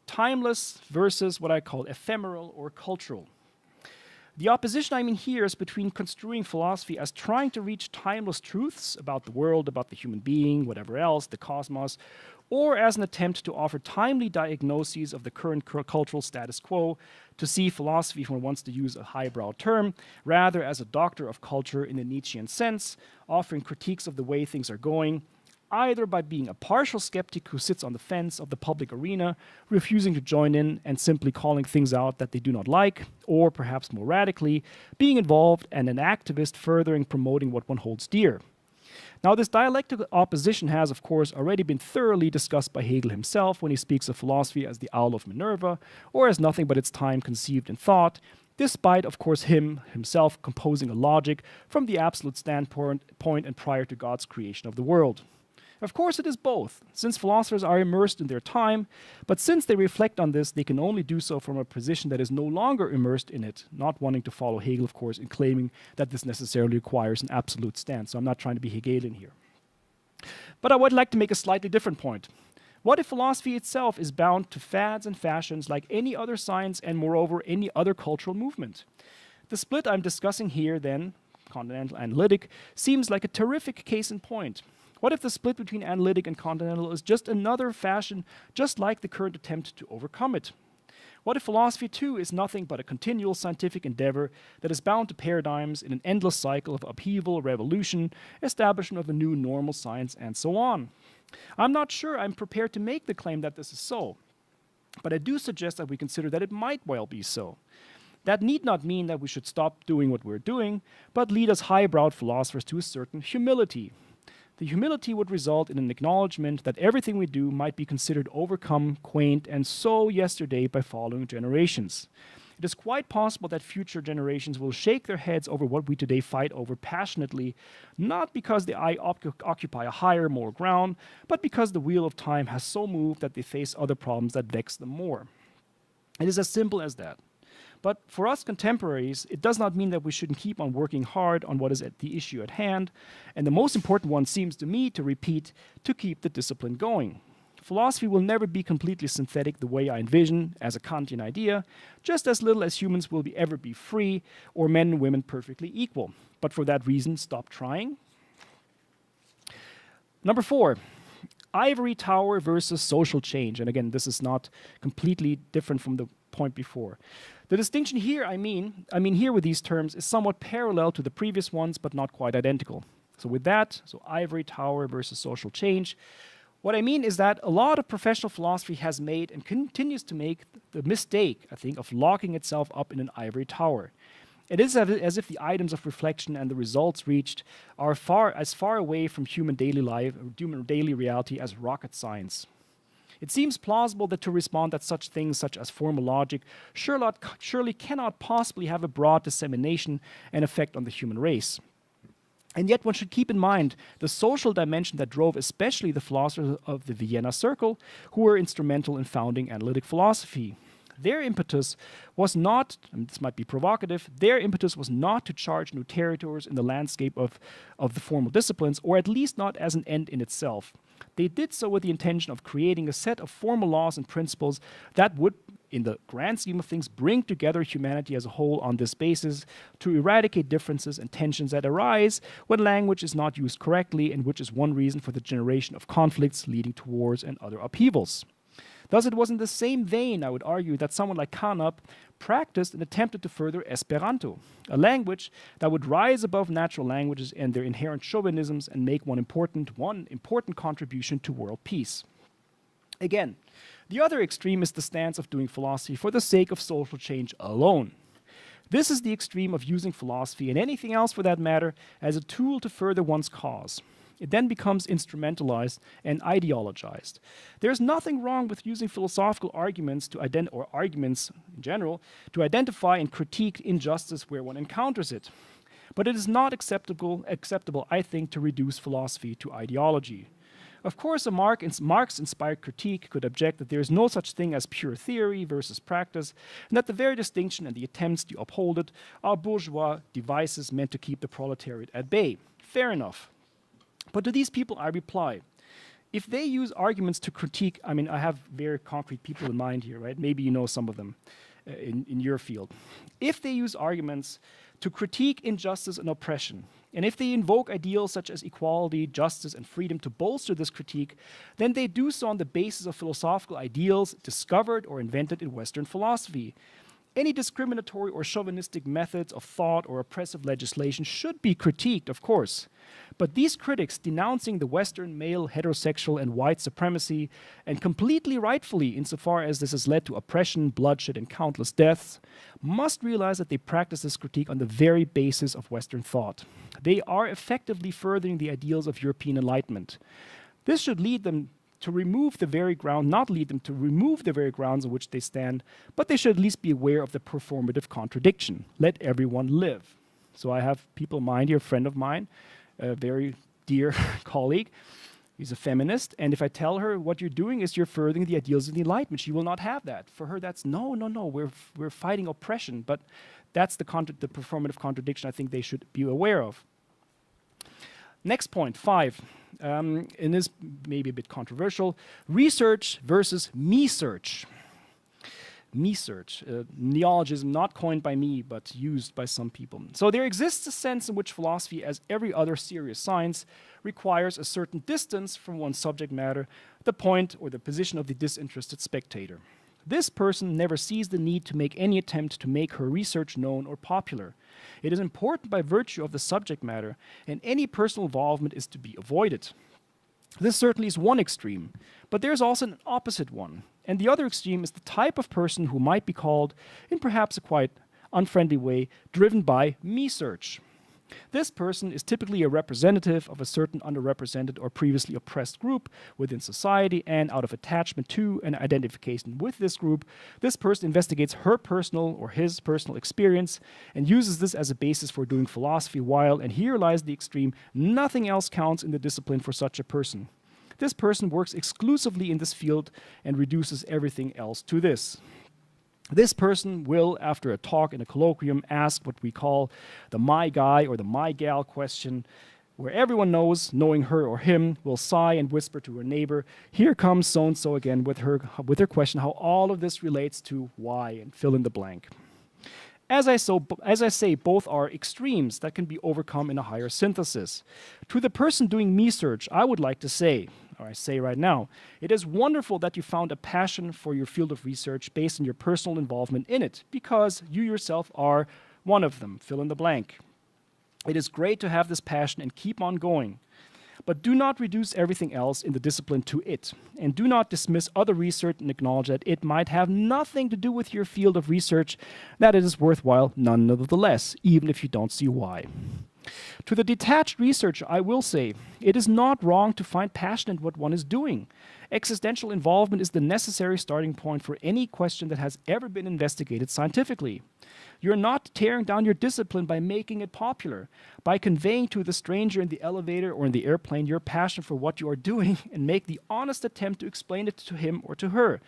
timeless versus what I call ephemeral or cultural. The opposition I mean here is between construing philosophy as trying to reach timeless truths about the world, about the human being, whatever else, the cosmos, or as an attempt to offer timely diagnoses of the current cultural status quo, to see philosophy, if one wants to use a highbrow term, rather as a doctor of culture in the Nietzschean sense, offering critiques of the way things are going, either by being a partial skeptic who sits on the fence of the public arena, refusing to join in and simply calling things out that they do not like, or perhaps more radically, being involved and an activist furthering promoting what one holds dear. Now, this dialectical opposition has, of course, already been thoroughly discussed by Hegel himself when he speaks of philosophy as the owl of Minerva, or as nothing but its time conceived in thought, despite, of course, himself composing a logic from the absolute standpoint and prior to God's creation of the world. Of course, it is both, since philosophers are immersed in their time, but since they reflect on this, they can only do so from a position that is no longer immersed in it, not wanting to follow Hegel, of course, in claiming that this necessarily requires an absolute stance. So I'm not trying to be Hegelian here. But I would like to make a slightly different point. What if philosophy itself is bound to fads and fashions like any other science and, moreover, any other cultural movement? The split I'm discussing here, then, continental analytic, seems like a terrific case in point. What if the split between analytic and continental is just another fashion, just like the current attempt to overcome it? What if philosophy, too, is nothing but a continual scientific endeavor that is bound to paradigms in an endless cycle of upheaval, revolution, establishment of a new normal science, and so on? I'm not sure I'm prepared to make the claim that this is so, but I do suggest that we consider that it might well be so. That need not mean that we should stop doing what we're doing, but lead us highbrowed philosophers to a certain humility. The humility would result in an acknowledgement that everything we do might be considered overcome, quaint, and so yesterday by following generations. It is quite possible that future generations will shake their heads over what we today fight over passionately, not because they occupy a higher, more ground, but because the wheel of time has so moved that they face other problems that vex them more. It is as simple as that. But for us contemporaries, it does not mean that we shouldn't keep on working hard on what is at the issue at hand. And the most important one seems to me to repeat, to keep the discipline going. Philosophy will never be completely synthetic the way I envision as a Kantian idea, just as little as humans will ever be free or men and women perfectly equal. But for that reason, stop trying. Number 4. Ivory tower versus social change. And again, this is not completely different from the point before. The distinction here, I mean here with these terms, is somewhat parallel to the previous ones, but not quite identical. So with that, so ivory tower versus social change, what I mean is that a lot of professional philosophy has made and continues to make the mistake, I think, of locking itself up in an ivory tower. It is as if the items of reflection and the results reached are as far away from human daily life, human daily reality as rocket science. It seems plausible that to respond that such things such as formal logic surely cannot possibly have a broad dissemination and effect on the human race. And yet one should keep in mind the social dimension that drove especially the philosophers of the Vienna Circle, who were instrumental in founding analytic philosophy. Their impetus was not, and this might be provocative, their impetus was not to charge new territories in the landscape of the formal disciplines, or at least not as an end in itself. They did so with the intention of creating a set of formal laws and principles that would, in the grand scheme of things, bring together humanity as a whole on this basis to eradicate differences and tensions that arise when language is not used correctly, and which is one reason for the generation of conflicts leading to wars and other upheavals. Thus, it was in the same vein, I would argue, that someone like Carnap practiced and attempted to further Esperanto, a language that would rise above natural languages and their inherent chauvinisms and make one important contribution to world peace. Again, the other extreme is the stance of doing philosophy for the sake of social change alone. This is the extreme of using philosophy, and anything else for that matter, as a tool to further one's cause. It then becomes instrumentalized and ideologized. There's nothing wrong with using philosophical arguments or arguments in general to identify and critique injustice where one encounters it. But it is not acceptable, I think, to reduce philosophy to ideology. Of course, a Marx-inspired critique could object that there is no such thing as pure theory versus practice, and that the very distinction and the attempts to uphold it are bourgeois devices meant to keep the proletariat at bay. Fair enough. But to these people, I reply, if they use arguments to critique, I mean, I have very concrete people in mind here, right? Maybe you know some of them in your field. If they use arguments to critique injustice and oppression, and if they invoke ideals such as equality, justice, and freedom to bolster this critique, then they do so on the basis of philosophical ideals discovered or invented in Western philosophy. Any discriminatory or chauvinistic methods of thought or oppressive legislation should be critiqued, of course. But these critics denouncing the Western male heterosexual and white supremacy, and completely rightfully insofar as this has led to oppression, bloodshed, and countless deaths, must realize that they practice this critique on the very basis of Western thought. They are effectively furthering the ideals of European Enlightenment. This should lead them to remove the very ground, not lead them to remove the very grounds on which they stand, but they should at least be aware of the performative contradiction. Let everyone live. So I have people in mind here, a friend of mine, a very dear colleague. He's a feminist, and if I tell her what you're doing is you're furthering the ideals of the Enlightenment, she will not have that. For her, that's no, we're fighting oppression, but that's the performative contradiction I think they should be aware of. Next point, 5, and this may be a bit controversial, research versus me-search. Me-search, a neologism not coined by me, but used by some people. So there exists a sense in which philosophy, as every other serious science, requires a certain distance from one's subject matter, the point or the position of the disinterested spectator. This person never sees the need to make any attempt to make her research known or popular. It is important by virtue of the subject matter, and any personal involvement is to be avoided. This certainly is one extreme, but there's also an opposite one. And the other extreme is the type of person who might be called, in perhaps a quite unfriendly way, driven by me-search. This person is typically a representative of a certain underrepresented or previously oppressed group within society, and out of attachment to and identification with this group, this person investigates her personal or his personal experience and uses this as a basis for doing philosophy, while, and here lies the extreme, nothing else counts in the discipline for such a person. This person works exclusively in this field and reduces everything else to this. This person will, after a talk in a colloquium, ask what we call the my guy or the my gal question, where everyone knows, knowing her or him, will sigh and whisper to her neighbor, here comes so-and-so again with her question, how all of this relates to why, and fill in the blank. As I say, both are extremes that can be overcome in a higher synthesis. To the person doing me-search, I would like to say, or I say right now, it is wonderful that you found a passion for your field of research based on your personal involvement in it, because you yourself are one of them, fill in the blank. It is great to have this passion and keep on going. But do not reduce everything else in the discipline to it. And do not dismiss other research and acknowledge that it might have nothing to do with your field of research, that it is worthwhile nonetheless, even if you don't see why. To the detached researcher, I will say, it is not wrong to find passion in what one is doing. Existential involvement is the necessary starting point for any question that has ever been investigated scientifically. You're not tearing down your discipline by making it popular, by conveying to the stranger in the elevator or in the airplane your passion for what you are doing and make the honest attempt to explain it to him or to her.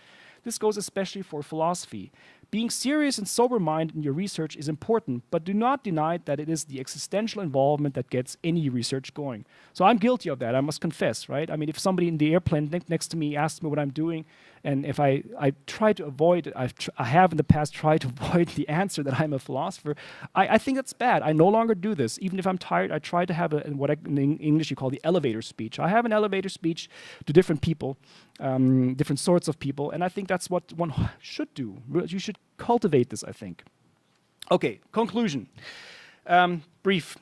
This goes especially for philosophy. Being serious and sober-minded in your research is important, but do not deny that it is the existential involvement that gets any research going. So I'm guilty of that, I must confess, right? I mean, if somebody in the airplane next to me asks me what I'm doing, and if I try to avoid it, I have in the past tried to avoid the answer that I'm a philosopher, I think that's bad. I no longer do this. Even if I'm tired, I try to have what in English you call the elevator speech. I have an elevator speech to different people, different sorts of people, and I think that's what one should do. You should cultivate this, I think. Okay, conclusion. Brief.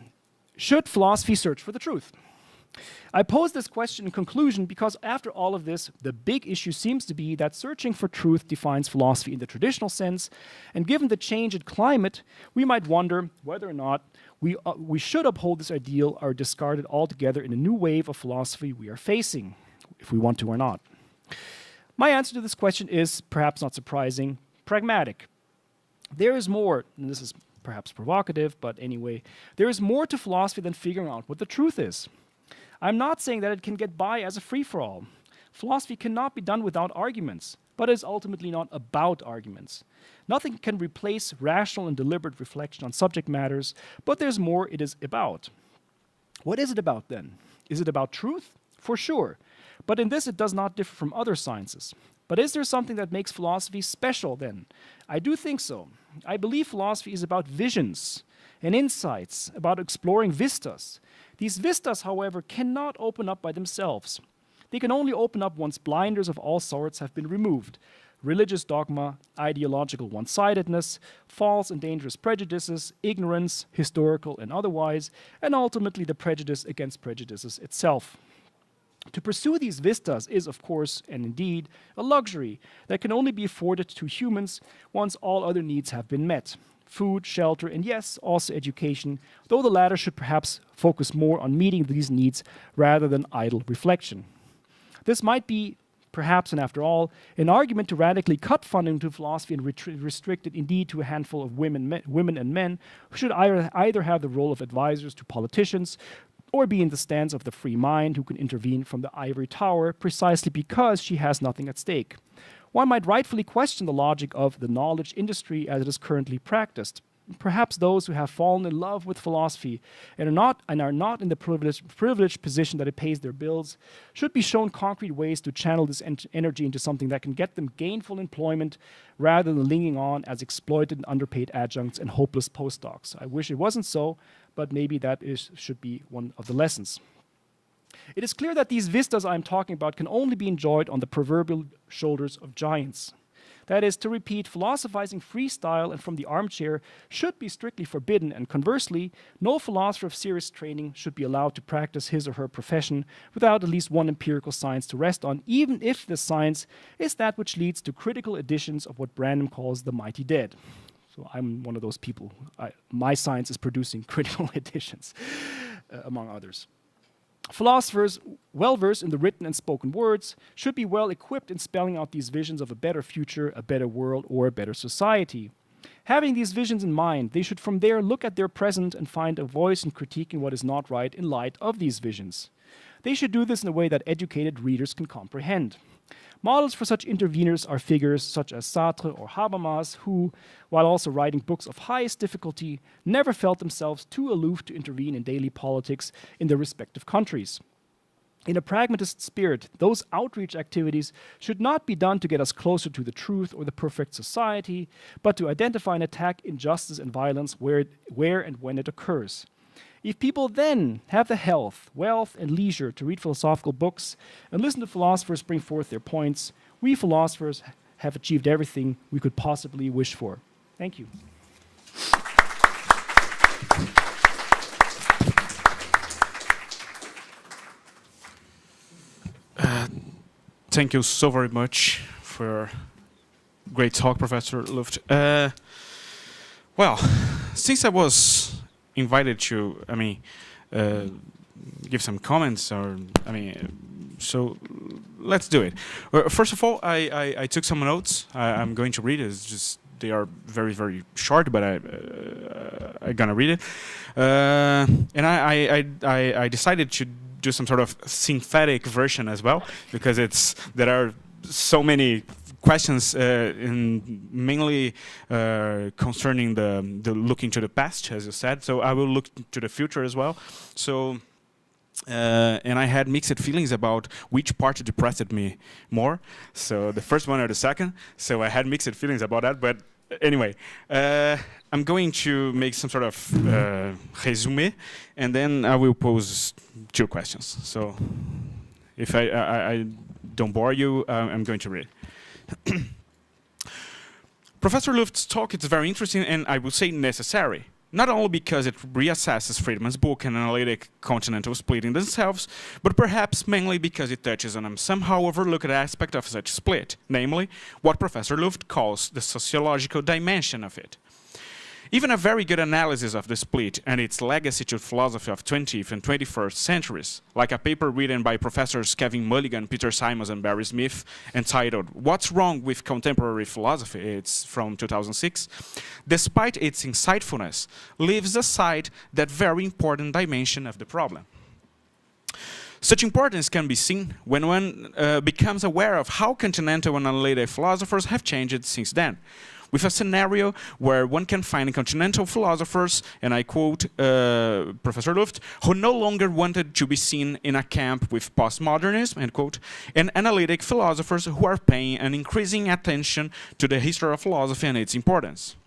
Should philosophy search for the truth? I pose this question in conclusion because after all of this, the big issue seems to be that searching for truth defines philosophy in the traditional sense, and given the change in climate, we might wonder whether or not we should uphold this ideal or discard it altogether in a new wave of philosophy we are facing, if we want to or not. My answer to this question is, perhaps not surprising, pragmatic. There is more, and this is perhaps provocative, but anyway, there is more to philosophy than figuring out what the truth is. I'm not saying that it can get by as a free-for-all. Philosophy cannot be done without arguments, but it is ultimately not about arguments. Nothing can replace rational and deliberate reflection on subject matters, but there's more it is about. What is it about then? Is it about truth? For sure. But in this it does not differ from other sciences. But is there something that makes philosophy special then? I do think so. I believe philosophy is about visions and insights, about exploring vistas. These vistas, however, cannot open up by themselves. They can only open up once blinders of all sorts have been removed. Religious dogma, ideological one-sidedness, false and dangerous prejudices, ignorance, historical and otherwise, and ultimately the prejudice against prejudices itself. To pursue these vistas is, of course, and indeed, a luxury that can only be afforded to humans once all other needs have been met. Food, shelter, and yes, also education, though the latter should perhaps focus more on meeting these needs rather than idle reflection. This might be, perhaps and after all, an argument to radically cut funding to philosophy and restrict it indeed to a handful of women and men who should either have the role of advisors to politicians or be in the stance of the free mind who can intervene from the ivory tower precisely because she has nothing at stake. One might rightfully question the logic of the knowledge industry as it is currently practiced. Perhaps those who have fallen in love with philosophy and are not in the privileged position that it pays their bills should be shown concrete ways to channel this energy into something that can get them gainful employment rather than lingering on as exploited and underpaid adjuncts and hopeless postdocs. I wish it wasn't so, but maybe that should be one of the lessons. It is clear that these vistas I'm talking about can only be enjoyed on the proverbial shoulders of giants. That is, to repeat, philosophizing freestyle and from the armchair should be strictly forbidden, and conversely, no philosopher of serious training should be allowed to practice his or her profession without at least one empirical science to rest on, even if the science is that which leads to critical editions of what Branham calls the mighty dead. So I'm one of those people. My science is producing critical editions, among others. Philosophers, well-versed in the written and spoken words, should be well-equipped in spelling out these visions of a better future, a better world, or a better society. Having these visions in mind, they should from there look at their present and find a voice in critiquing what is not right in light of these visions. They should do this in a way that educated readers can comprehend. Models for such interveners are figures such as Sartre or Habermas, who, while also writing books of highest difficulty, never felt themselves too aloof to intervene in daily politics in their respective countries. In a pragmatist spirit, those outreach activities should not be done to get us closer to the truth or the perfect society, but to identify and attack injustice and violence where and when it occurs. If people then have the health, wealth, and leisure to read philosophical books and listen to philosophers bring forth their points, we philosophers have achieved everything we could possibly wish for. Thank you. Thank you so very much for your great talk, Professor Luft. Well, since I was invited to, give some comments, so let's do it. First of all, I took some notes. I'm going to read it. It's just they are very, very short, but I'm gonna read it. And I decided to do some sort of synthetic version as well, because there are so many questions mainly concerning the looking to the past, as you said. So I will look to the future as well. So. And I had mixed feelings about which part depressed me more. So the first one or the second. So I had mixed feelings about that. But anyway, I'm going to make some sort of resume, and then I will pose 2 questions. So if I don't bore you, I'm going to read. Professor Luft's talk is very interesting, and I would say necessary. Not only because it reassesses Friedman's book and analytic continental split in themselves, but perhaps mainly because it touches on a somehow overlooked aspect of such split, namely, what Professor Luft calls the sociological dimension of it. Even a very good analysis of the split and its legacy to philosophy of 20th and 21st centuries, like a paper written by Professors Kevin Mulligan, Peter Simons, and Barry Smith, entitled "What's Wrong with Contemporary Philosophy?" It's from 2006, despite its insightfulness, leaves aside that very important dimension of the problem. Such importance can be seen when one becomes aware of how continental and analytic philosophers have changed since then, with a scenario where one can find continental philosophers, and I quote Professor Luft, who no longer wanted to be seen in a camp with postmodernism, end quote, and analytic philosophers who are paying an increasing attention to the history of philosophy and its importance.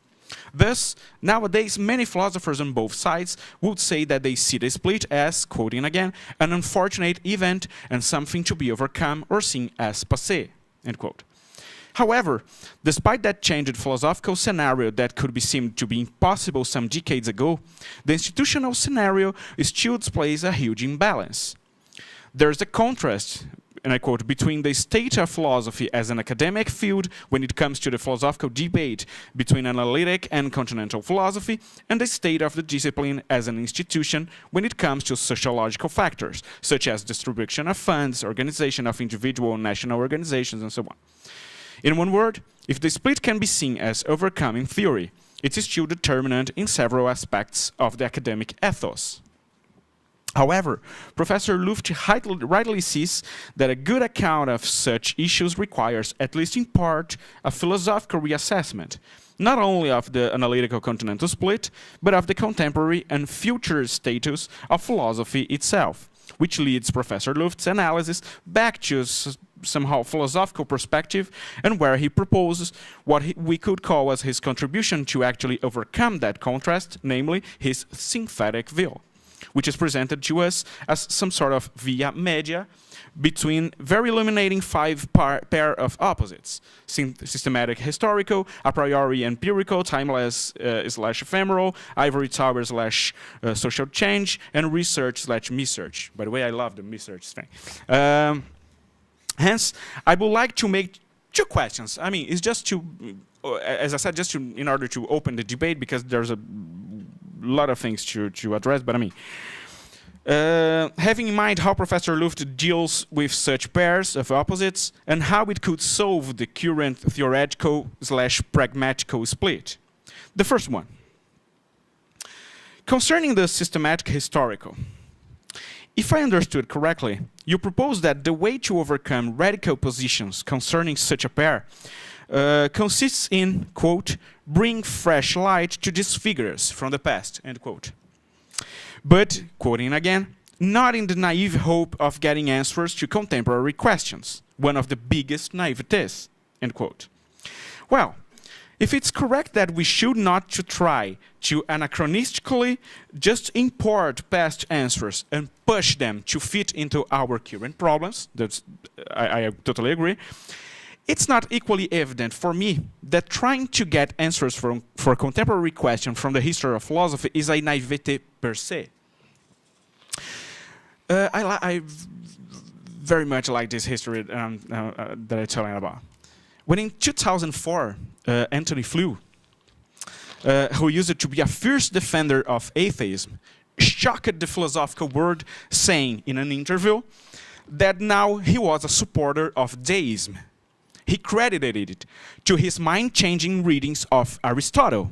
Thus, nowadays, many philosophers on both sides would say that they see the split as, quoting again, an unfortunate event and something to be overcome or seen as passé, end quote. However, despite that changed philosophical scenario that could be seen to be impossible some decades ago, the institutional scenario still displays a huge imbalance. There's a contrast, and I quote, between the state of philosophy as an academic field when it comes to the philosophical debate between analytic and continental philosophy, and the state of the discipline as an institution when it comes to sociological factors, such as distribution of funds, organization of individual and national organizations, and so on. In one word, if the split can be seen as overcome in theory, it is still determinant in several aspects of the academic ethos. However, Professor Luft rightly sees that a good account of such issues requires, at least in part, a philosophical reassessment, not only of the analytical continental split, but of the contemporary and future status of philosophy itself, which leads Professor Luft's analysis back to somehow philosophical perspective, and where he proposes what we could call as his contribution to actually overcome that contrast, namely his synthetic view, which is presented to us as some sort of via media between very illuminating 5 pair of opposites: systematic historical, a priori empirical, timeless slash ephemeral, ivory tower slash social change, and research slash research. By the way, I love the research thing. Hence, I would like to make 2 questions. I mean, it's just to, as I said, just in order to open the debate, because there's a lot of things to address, but I mean, having in mind how Professor Luft deals with such pairs of opposites and how it could solve the current theoretical slash pragmatical split. The first one. Concerning the systematic historical, if I understood correctly, you propose that the way to overcome radical positions concerning such a pair consists in, quote, bring fresh light to these figures from the past, end quote. But, quoting again, not in the naive hope of getting answers to contemporary questions, one of the biggest naiveties, end quote. Well, if it's correct that we should not to try to anachronistically just import past answers and push them to fit into our current problems, I totally agree, it's not equally evident for me that trying to get answers for contemporary questions from the history of philosophy is a naivete per se. very much like this history that I'm telling about. When in 2004, Anthony Flew, who used to be a fierce defender of atheism, shocked the philosophical world, saying in an interview that now he was a supporter of deism. He credited it to his mind-changing readings of Aristotle.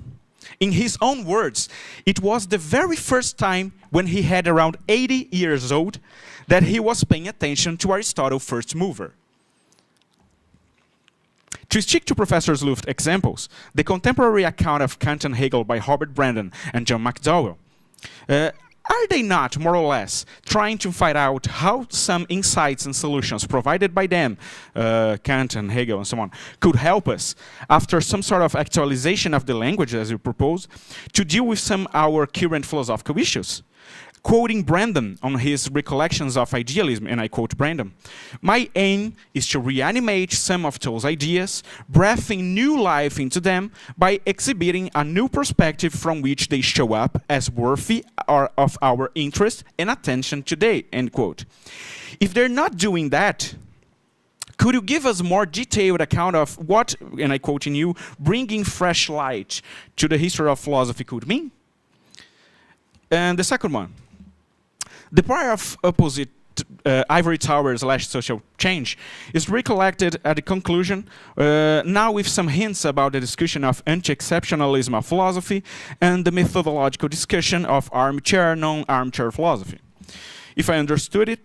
In his own words, it was the very first time when he had around 80 years old that he was paying attention to Aristotle's first mover. To stick to Professor Luft's examples, the contemporary account of Kant and Hegel by Robert Brandon and John McDowell, are they not, more or less, trying to find out how some insights and solutions provided by them, Kant and Hegel and so on, could help us, after some sort of actualization of the language, as you propose, to deal with some of our current philosophical issues? Quoting Brandon on his recollections of idealism, and I quote Brandon, "My aim is to reanimate some of those ideas, breathing new life into them by exhibiting a new perspective from which they show up as worthy of our interest and attention today," end quote. If they're not doing that, could you give us more detailed account of what, and I quote in you, bringing fresh light to the history of philosophy could mean? And the second one. The pair of opposite ivory towers / social change is recollected at the conclusion, now with some hints about the discussion of anti-exceptionalism of philosophy and the methodological discussion of armchair, non-armchair philosophy. If I understood it,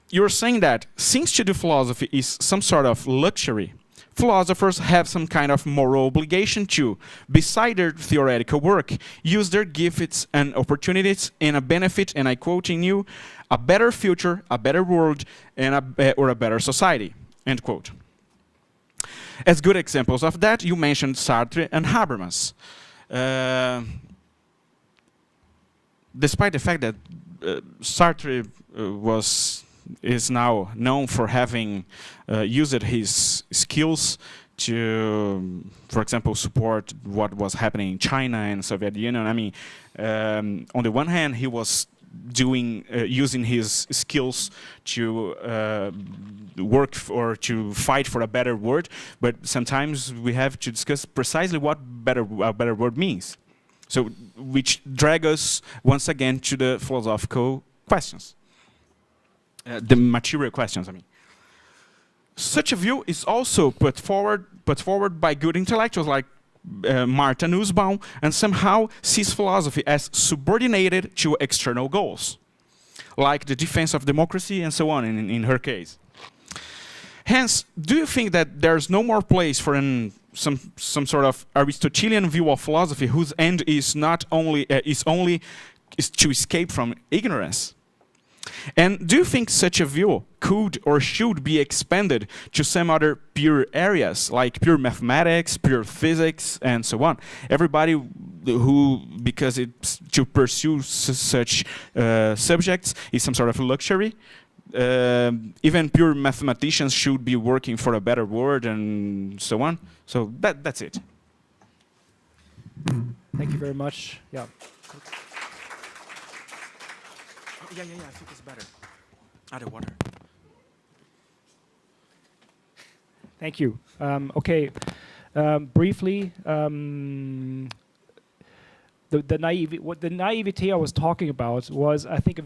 you're saying that since to do philosophy is some sort of luxury, philosophers have some kind of moral obligation to, beside their theoretical work, use their gifts and opportunities in a benefit, and I quote in you, a better future, a better world, and or a better society, end quote. As good examples of that, you mentioned Sartre and Habermas. Despite the fact that Sartre is now known for having used his skills to, for example, support what was happening in China and Soviet Union. I mean, on the one hand, he was using his skills to work or to fight for a better world, but sometimes we have to discuss precisely what a better word means. So, which drag us once again to the philosophical questions. The material questions, I mean. Such a view is also put forward by good intellectuals like Martha Nussbaum, and somehow sees philosophy as subordinated to external goals, like the defense of democracy and so on in her case. Hence, do you think that there's no more place for some sort of Aristotelian view of philosophy whose end is not only is to escape from ignorance? And do you think such a view could or should be expanded to some other pure areas, like pure mathematics, pure physics, and so on? Everybody who, because it's to pursue such subjects is some sort of luxury. Even pure mathematicians should be working for a better world and so on. So that's it. Thank you very much. Yeah. Yeah, I think it's better. Add water. Thank you. Okay, briefly, the naivety I was talking about was, I think,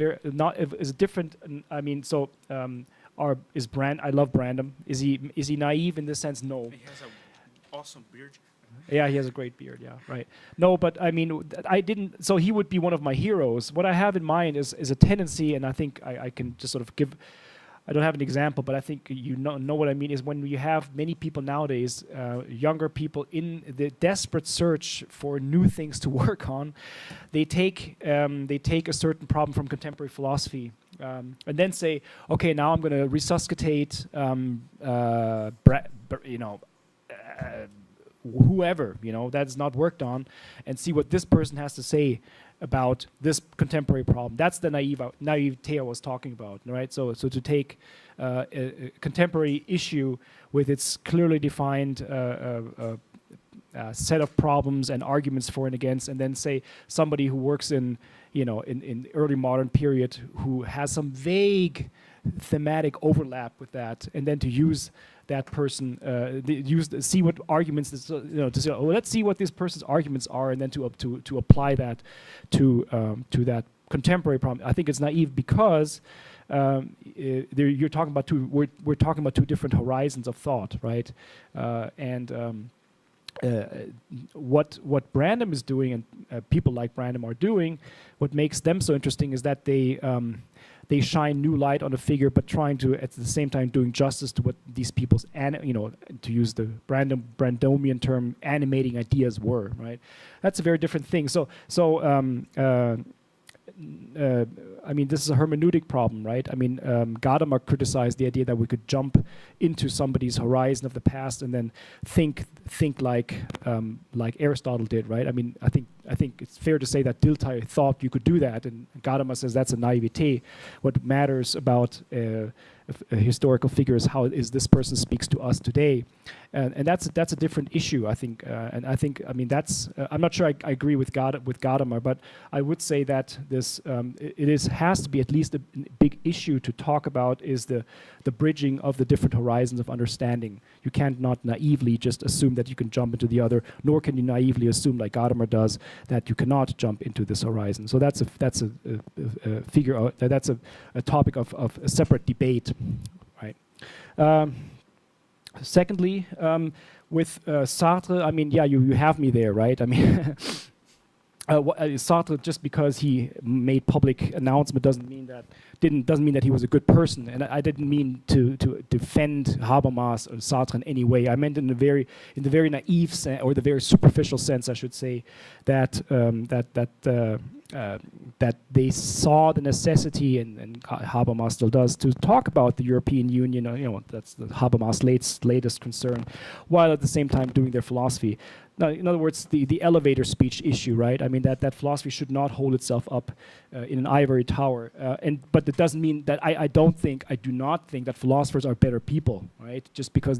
is different. I mean, so I love Brandon. Is he naive in this sense? No. He has an awesome beard. Yeah, he has a great beard, yeah, right. No, but I mean, so he would be one of my heroes. What I have in mind is a tendency, and I think I can just sort of give, I don't have an example, but I think you know what I mean, is when you have many people nowadays, younger people in the desperate search for new things to work on, they take a certain problem from contemporary philosophy, and then say, okay, now I'm going to resuscitate, whoever, that's not worked on, and see what this person has to say about this contemporary problem. That's the naivete I was talking about, right? So to take a contemporary issue with its clearly defined set of problems and arguments for and against, and then say somebody who works in early modern period who has some vague thematic overlap with that, and then to use that person, see what arguments, to say, oh, let's see what this person's arguments are, and then to apply that to that contemporary problem. I think it's naive because you're talking about we're talking about two different horizons of thought, right? What Brandom is doing, and people like Brandom are doing, what makes them so interesting is that they shine new light on a figure, but trying to at the same time doing justice to what these people's to use the Brandomian term, animating ideas were, right? That's a very different thing. I mean, this is a hermeneutic problem, right? I mean, Gadamer criticized the idea that we could jump into somebody's horizon of the past and then think like Aristotle did, right? I mean, I think it's fair to say that Dilthey thought you could do that, and Gadamer says that's a naivete. What matters about a historical figure is how is this person speaks to us today, and that's a different issue, I think. And I mean that's I'm not sure I agree with Gadamer, but I would say that this has to be at least a big issue to talk about is the bridging of the different horizons of understanding. You can't not naively just assume that you can jump into the other, nor can you naively assume, like Gadamer does, that you cannot jump into this horizon. So that's a figure. That's a topic of a separate debate, right? Secondly, with Sartre, I mean, yeah, you have me there, right? I mean. Sartre, just because he made public announcement doesn't mean that he was a good person, and I didn't mean to defend Habermas or Sartre in any way. I meant in the very naive sense, or the very superficial sense, I should say, that that they saw the necessity, and Habermas still does, to talk about the European Union. That's the Habermas' latest concern, while at the same time doing their philosophy. Now, in other words, the elevator speech issue, right? I mean, that philosophy should not hold itself up in an ivory tower. But it doesn't mean that I do not think that philosophers are better people, right? Just because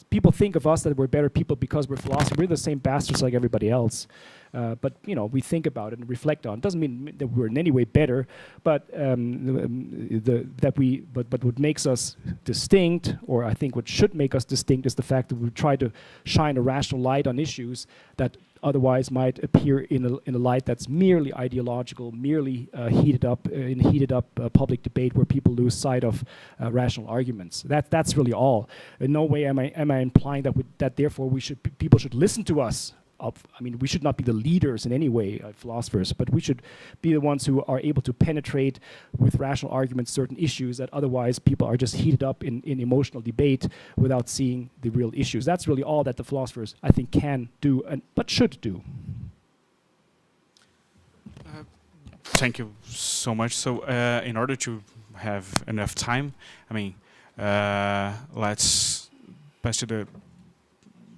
people think of us that we're better people because we're philosophers. We're the same bastards like everybody else. But we think about it and reflect on it. Doesn't mean that we're in any way better, but but what makes us distinct, or I think what should make us distinct, is the fact that we try to shine a rational light on issues that otherwise might appear in a light that's merely ideological, merely heated up public debate where people lose sight of rational arguments. That's really all. In no way am I implying that therefore people should listen to us. I mean, we should not be the leaders in any way, philosophers, but we should be the ones who are able to penetrate with rational arguments certain issues that otherwise people are just heated up in emotional debate without seeing the real issues. That's really all that the philosophers, I think, can do, but should do. Thank you so much. So in order to have enough time, I mean, let's pass to the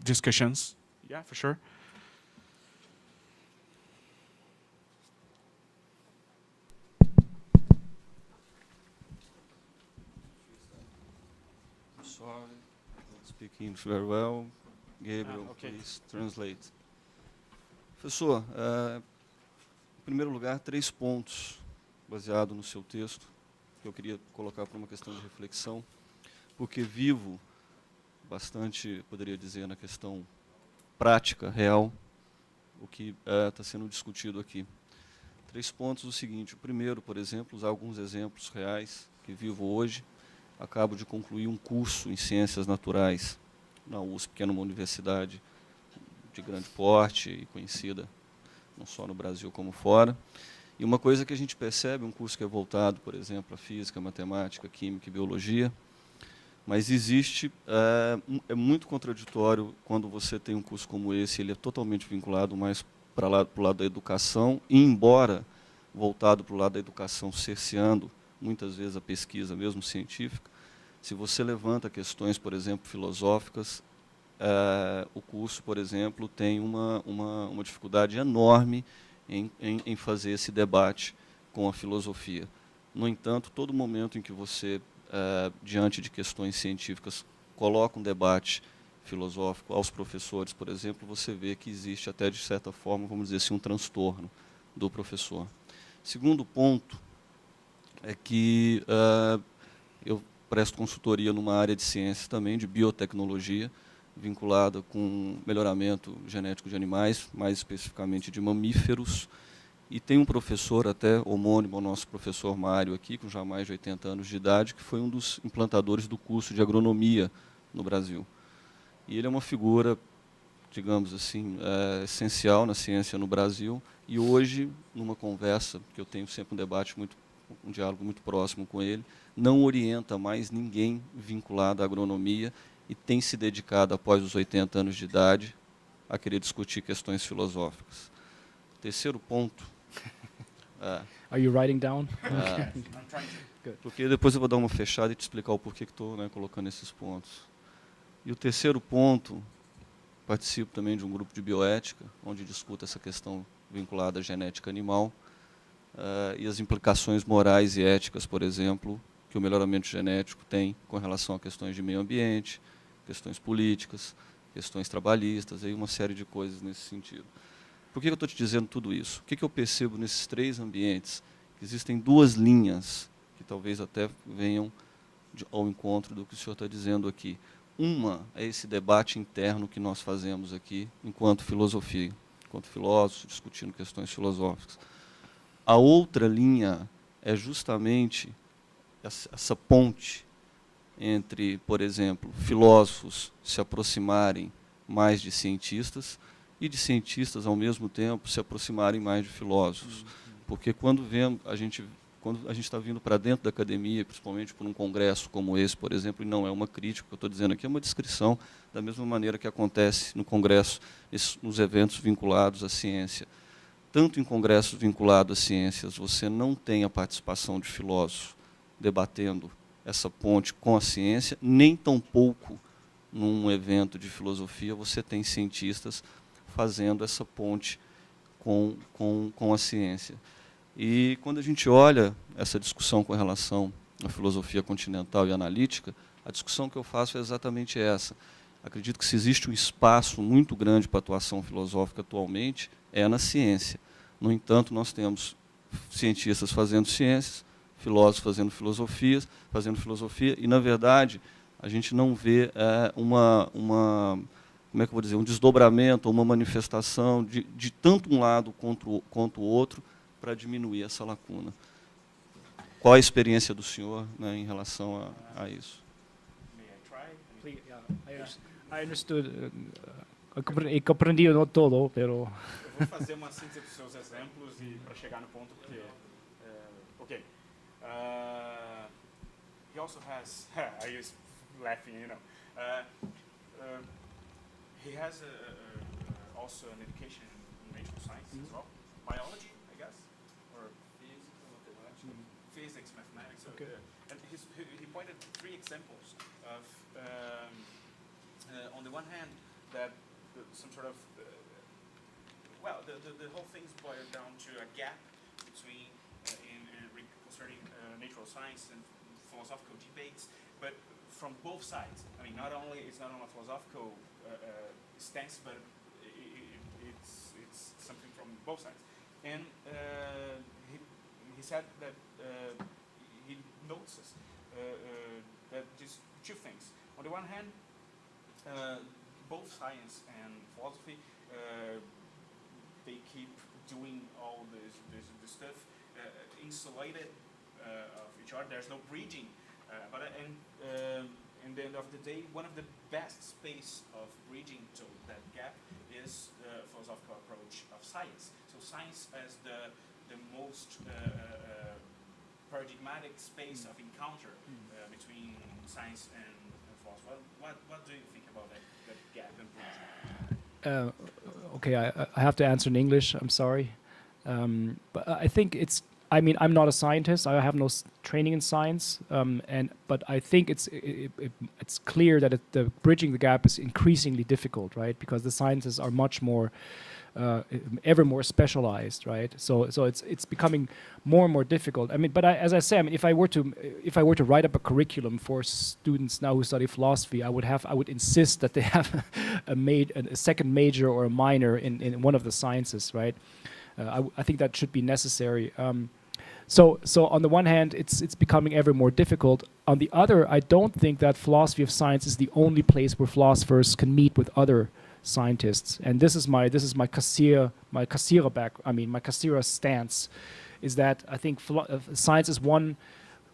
discussions. Yeah, for sure. Sorry, not speaking very well. Gabriel, okay. Please translate. Professor, em primeiro lugar, 3 pontos baseado no seu texto que eu queria colocar para uma questão de reflexão, porque vivo bastante, poderia dizer, na questão prática, real, o que está sendo discutido aqui. 3 pontos, o seguinte: o primeiro, por exemplo, usar alguns exemplos reais que vivo hoje. Acabo de concluir um curso em Ciências Naturais na USP, que é numa universidade de grande porte e conhecida não só no Brasil como fora. E uma coisa que a gente percebe, um curso que é voltado, por exemplo, a física, matemática, química e biologia, mas existe, é muito contraditório quando você tem um curso como esse, ele é totalmente vinculado mais para o lado da educação, e embora voltado para o lado da educação, cerceando muitas vezes a pesquisa, mesmo científica, se você levanta questões, por exemplo, filosóficas, o curso, por exemplo, tem uma dificuldade enorme em fazer esse debate com a filosofia. No entanto, todo momento em que você, diante de questões científicas, coloca um debate filosófico aos professores, por exemplo, você vê que existe até, de certa forma, vamos dizer assim, um transtorno do professor. Segundo ponto é que Eu presto consultoria numa área de ciências também, de biotecnologia, vinculada com melhoramento genético de animais, mais especificamente de mamíferos. E tem um professor, até homônimo ao nosso professor Mário aqui, com já mais de 80 anos de idade, que foi um dos implantadores do curso de agronomia no Brasil. E ele é uma figura, digamos assim, essencial na ciência no Brasil. E hoje, numa conversa, que eu tenho sempre um diálogo muito próximo com ele, não orienta mais ninguém vinculado à agronomia e tem se dedicado, após os 80 anos de idade, a querer discutir questões filosóficas. Terceiro ponto. Are you writing down? Porque depois eu vou dar uma fechada e te explicar o porquê que estou colocando esses pontos. E o terceiro ponto, participo também de um grupo de bioética, onde discuto essa questão vinculada à genética animal e as implicações morais e éticas, por exemplo, que o melhoramento genético tem com relação a questões de meio ambiente, questões políticas, questões trabalhistas, e uma série de coisas nesse sentido. Por que eu estou te dizendo tudo isso? O que eu percebo nesses três ambientes? Que existem duas linhas que talvez até venham ao encontro do que o senhor está dizendo aqui. Uma é esse debate interno que nós fazemos aqui, enquanto filosofia, enquanto filósofos, discutindo questões filosóficas. A outra linha é justamente essa ponte entre, por exemplo, filósofos se aproximarem mais de cientistas e de cientistas, ao mesmo tempo, se aproximarem mais de filósofos. Porque quando a gente está vindo para dentro da academia, principalmente por um congresso como esse, por exemplo, e não é uma crítica, o que eu estou dizendo aqui é uma descrição, da mesma maneira que acontece no congresso, nos eventos vinculados à ciência. Tanto em congressos vinculados às ciências, você não tem a participação de filósofos debatendo essa ponte com a ciência, nem tampouco num evento de filosofia você tem cientistas fazendo essa ponte com a ciência. E quando a gente olha essa discussão com relação à filosofia continental e analítica, a discussão que eu faço é exatamente essa. Acredito que se existe um espaço muito grande para a atuação filosófica atualmente, é na ciência. No entanto, nós temos cientistas fazendo ciências, filósofos fazendo filosofia, e, na verdade, a gente não vê como é que eu vou dizer, um desdobramento, uma manifestação de tanto um lado quanto o outro para diminuir essa lacuna. Qual a experiência do senhor, né, em relação a isso? I understood. Compreendi no todo, pero... Eu vou fazer uma síntese dos seus exemplos e para chegar no ponto que okay. He also has. I was laughing, you know. He has also an education in natural science as well, biology, I guess, or physics, mathematics. Okay. And he pointed three examples of, on the one hand, that some sort of, the whole thing's boiled down to a gap between concerning natural science and philosophical debates, but from both sides. I mean, it's not only a philosophical stance, but it's something from both sides. And he said that he notices that just two things. On the one hand, both science and philosophy, they keep doing all this stuff insulated of each other. There's no bridging. But in the end of the day, one of the best space of bridging to that gap is the philosophical approach of science. So science as the most paradigmatic space of encounter between science and philosophy. What do you think about that gap and bridging? Okay, I have to answer in English. I'm sorry, but I think it's. I mean, I'm not a scientist. I have no training in science, but I think it's clear that the bridging the gap is increasingly difficult, right? Because the sciences are much more, ever more specialized, right? So it's becoming more and more difficult. I mean, but as I say, I mean, if I were to write up a curriculum for students now who study philosophy, I would insist that they have a second major or a minor in one of the sciences, right? I think that should be necessary. So on the one hand, it's becoming ever more difficult. On the other, I don't think that philosophy of science is the only place where philosophers can meet with other scientists. And this is my Cassira stance, is that I think science is one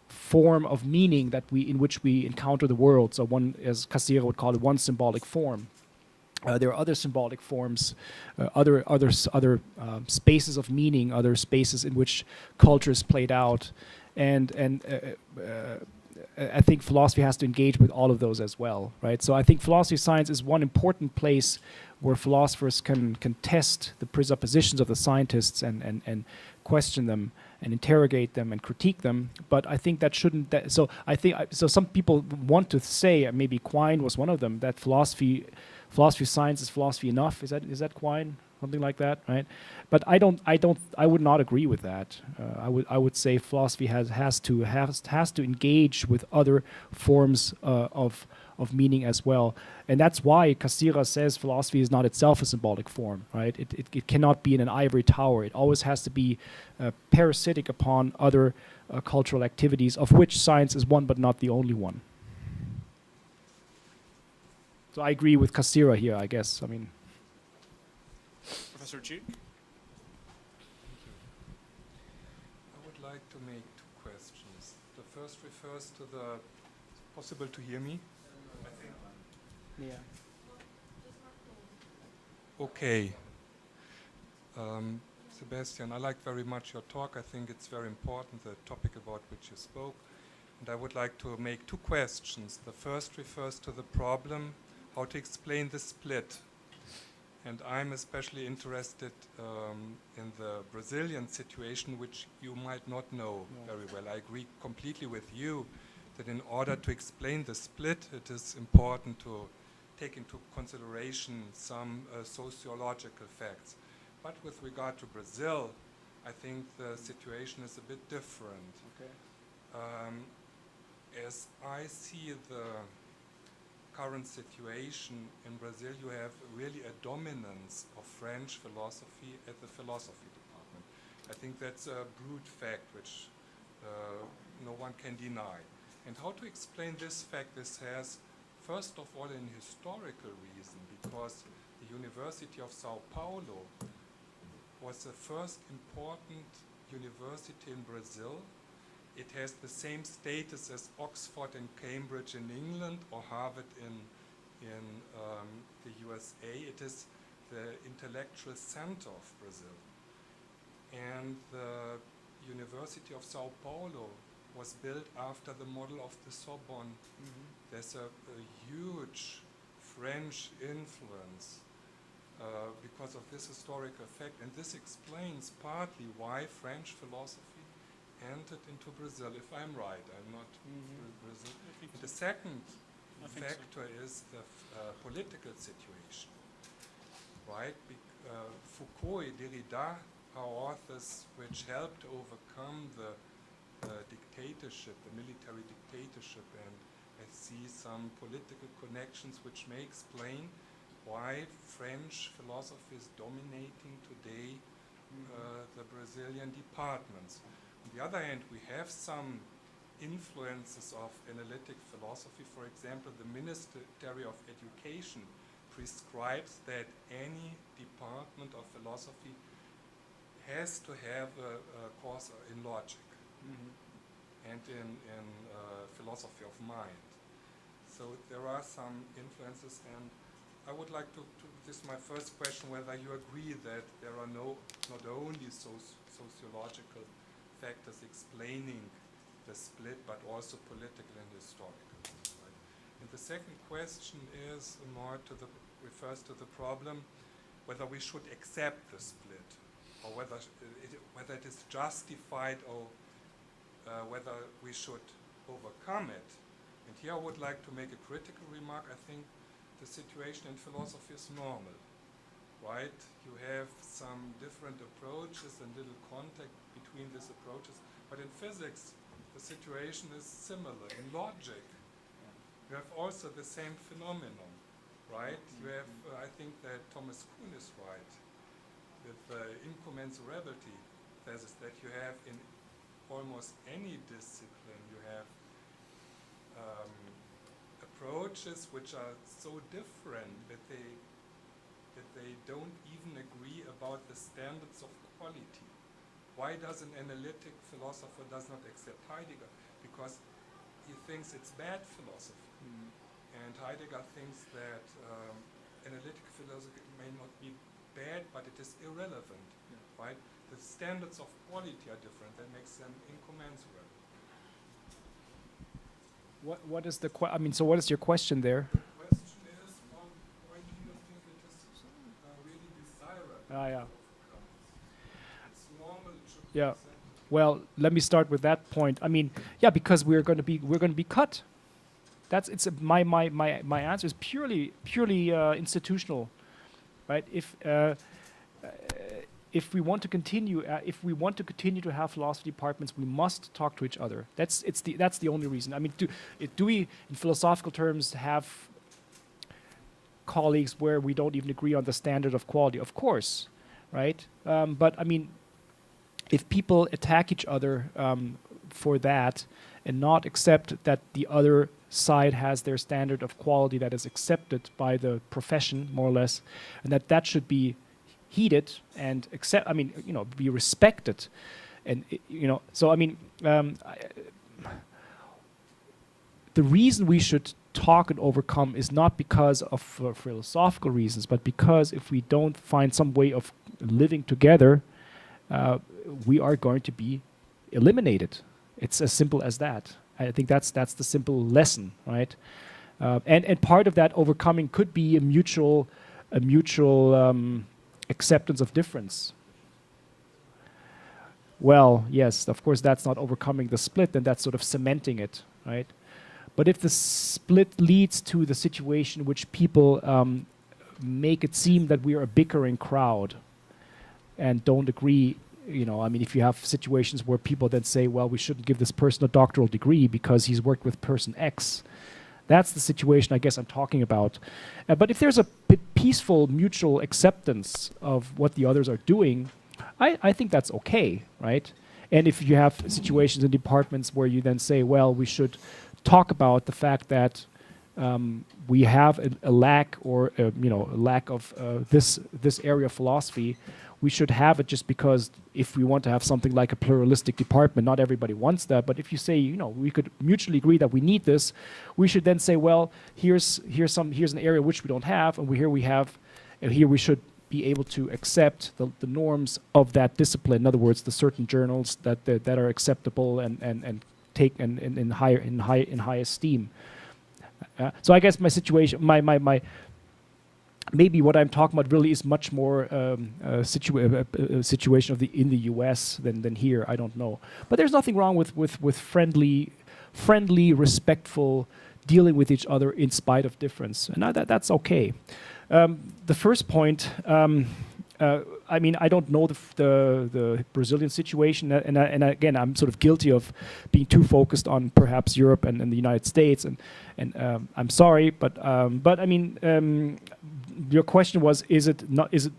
form of meaning that in which we encounter the world. So one, as Cassira would call it, one symbolic form. There are other symbolic forms, other spaces of meaning, other spaces in which culture is played out, and I think philosophy has to engage with all of those as well, right? So I think philosophy of science is one important place where philosophers can test the presuppositions of the scientists and question them and interrogate them and critique them. But I think that shouldn't. So some people want to say, maybe Quine was one of them, that philosophy of science is philosophy enough. Is that Quine? Something like that, right? But I would not agree with that. I would say philosophy has to engage with other forms of meaning as well, and that's why Cassira says philosophy is not itself a symbolic form, right? It cannot be in an ivory tower. It always has to be parasitic upon other cultural activities, of which science is one, but not the only one. So I agree with Cassira here, I guess. I mean, Professor Chi? I would like to make two questions. The first refers to the... Is it possible to hear me? I think. yeah. Okay. Sebastian, I liked very much your talk. I think it's very important, the topic about which you spoke. And I would like to make two questions. The first refers to the problem how to explain the split. And I'm especially interested in the Brazilian situation, which you might not know very well. I agree completely with you that in order to explain the split, it is important to take into consideration some sociological facts. But with regard to Brazil, I think the situation is a bit different. Okay. As I see the current situation in Brazil, you have really a dominance of French philosophy at the philosophy department. I think that's a brute fact which no one can deny. And how to explain this fact? This has, first of all, an historical reason, because the University of Sao Paulo was the first important university in Brazil. It has the same status as Oxford and Cambridge in England or Harvard in the USA. It is the intellectual center of Brazil. And the University of Sao Paulo was built after the model of the Sorbonne. Mm-hmm. There's a huge French influence because of this historical fact, and this explains partly why French philosophy entered into Brazil, if I'm right. I'm not Brazil. The second factor is the political situation, right? Foucault and Derrida are authors which helped to overcome the dictatorship, the military dictatorship, and I see some political connections which may explain why French philosophy is dominating today the Brazilian departments. On the other hand, we have some influences of analytic philosophy. For example, the Ministry of Education prescribes that any department of philosophy has to have a course in logic and in philosophy of mind. So there are some influences, and I would like to this is my first question, whether you agree that there are not only sociological factors explaining the split, but also political and historical. Right? And the second question is more refers to the problem whether we should accept the split, or whether it is justified, or whether we should overcome it. And here I would like to make a critical remark. I think the situation in philosophy is normal, right? You have some different approaches and little contact between these approaches, but in physics the situation is similar. In logic you have also the same phenomenon, right? You have, I think that Thomas Kuhn is right with incommensurability thesis, that you have in almost any discipline, you have approaches which are so different that they don't even agree about the standards of quality. Why does an analytic philosopher does not accept Heidegger? Because he thinks it's bad philosophy. And Heidegger thinks that analytic philosophy may not be bad, but it is irrelevant, right? The standards of quality are different. That makes them incommensurable. What is the I mean, so what is your question there? The question is, why do you think it is really desirable? Yeah. It's normal to Yeah. present it. Well, let me start with that point. I mean, yeah, because we're going to be cut. That's my answer is purely institutional, right? If we want to continue to have philosophy departments, we must talk to each other. That's the only reason. I mean, do we in philosophical terms have colleagues where we don't even agree on the standard of quality? Of course, right? But I mean, if people attack each other for that and not accept that the other side has their standard of quality that is accepted by the profession, more or less, and that should be heeded and be respected, and so I mean, the reason we should talk and overcome is not because of philosophical reasons, but because if we don't find some way of living together, we are going to be eliminated. It's as simple as that. I think that's the simple lesson, right? And part of that overcoming could be a mutual acceptance of difference. Well, yes, of course, that's not overcoming the split, then that's sort of cementing it, right? But if the split leads to the situation in which people make it seem that we are a bickering crowd and don't agree, I mean, if you have situations where people then say, well, we shouldn't give this person a doctoral degree because he's worked with person X, that's the situation I guess I'm talking about. But if there's a peaceful mutual acceptance of what the others are doing, I think that's okay, right? And if you have situations in departments where you then say, well, we should talk about the fact that we have a lack or a lack of this area of philosophy, we should have it just because if we want to have something like a pluralistic department, not everybody wants that. But if you say, we could mutually agree that we need this, we should then say, well, here's an area which we don't have, and here we should be able to accept the norms of that discipline. In other words, the certain journals that are acceptable and take in high esteem. So I guess my situation, my maybe what I'm talking about really is much more a situation in the U.S. than here. I don't know, but there's nothing wrong with friendly, respectful dealing with each other in spite of difference, and that's okay. The first point. I mean, I don't know the Brazilian situation, and again, I'm sort of guilty of being too focused on perhaps Europe and the United States, and I'm sorry, but I mean, your question was, is it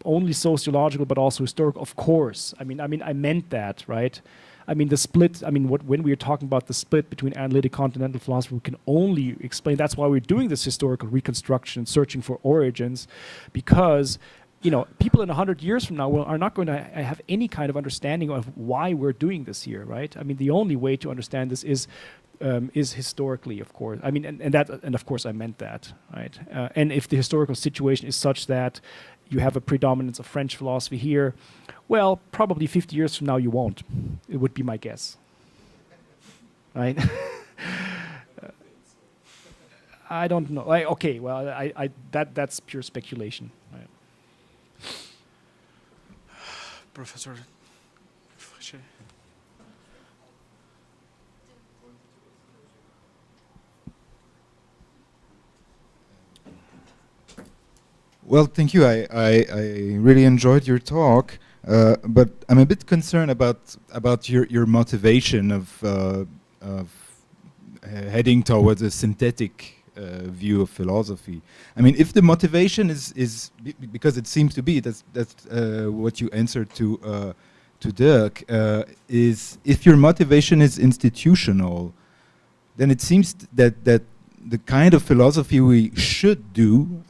only sociological but also historical? Of course. I mean, I meant that, right? I mean, the split. I mean, when we are talking about the split between analytic continental philosophy, we can only explain. That's why we're doing this historical reconstruction, searching for origins, because people in 100 years from now are not going to have any kind of understanding of why we're doing this here, right? I mean, the only way to understand this is historically, of course. I mean, and of course I meant that, right? And if the historical situation is such that you have a predominance of French philosophy here, well, probably 50 years from now you won't. It would be my guess, right? I don't know. Okay, well, that's pure speculation. Right? Professor Frichet. Well, thank you. I really enjoyed your talk, but I'm a bit concerned about your motivation of heading towards a synthetic view of philosophy. I mean, if the motivation is because it seems to be that's what you answered to to Dirk is if your motivation is institutional, then it seems that the kind of philosophy we should do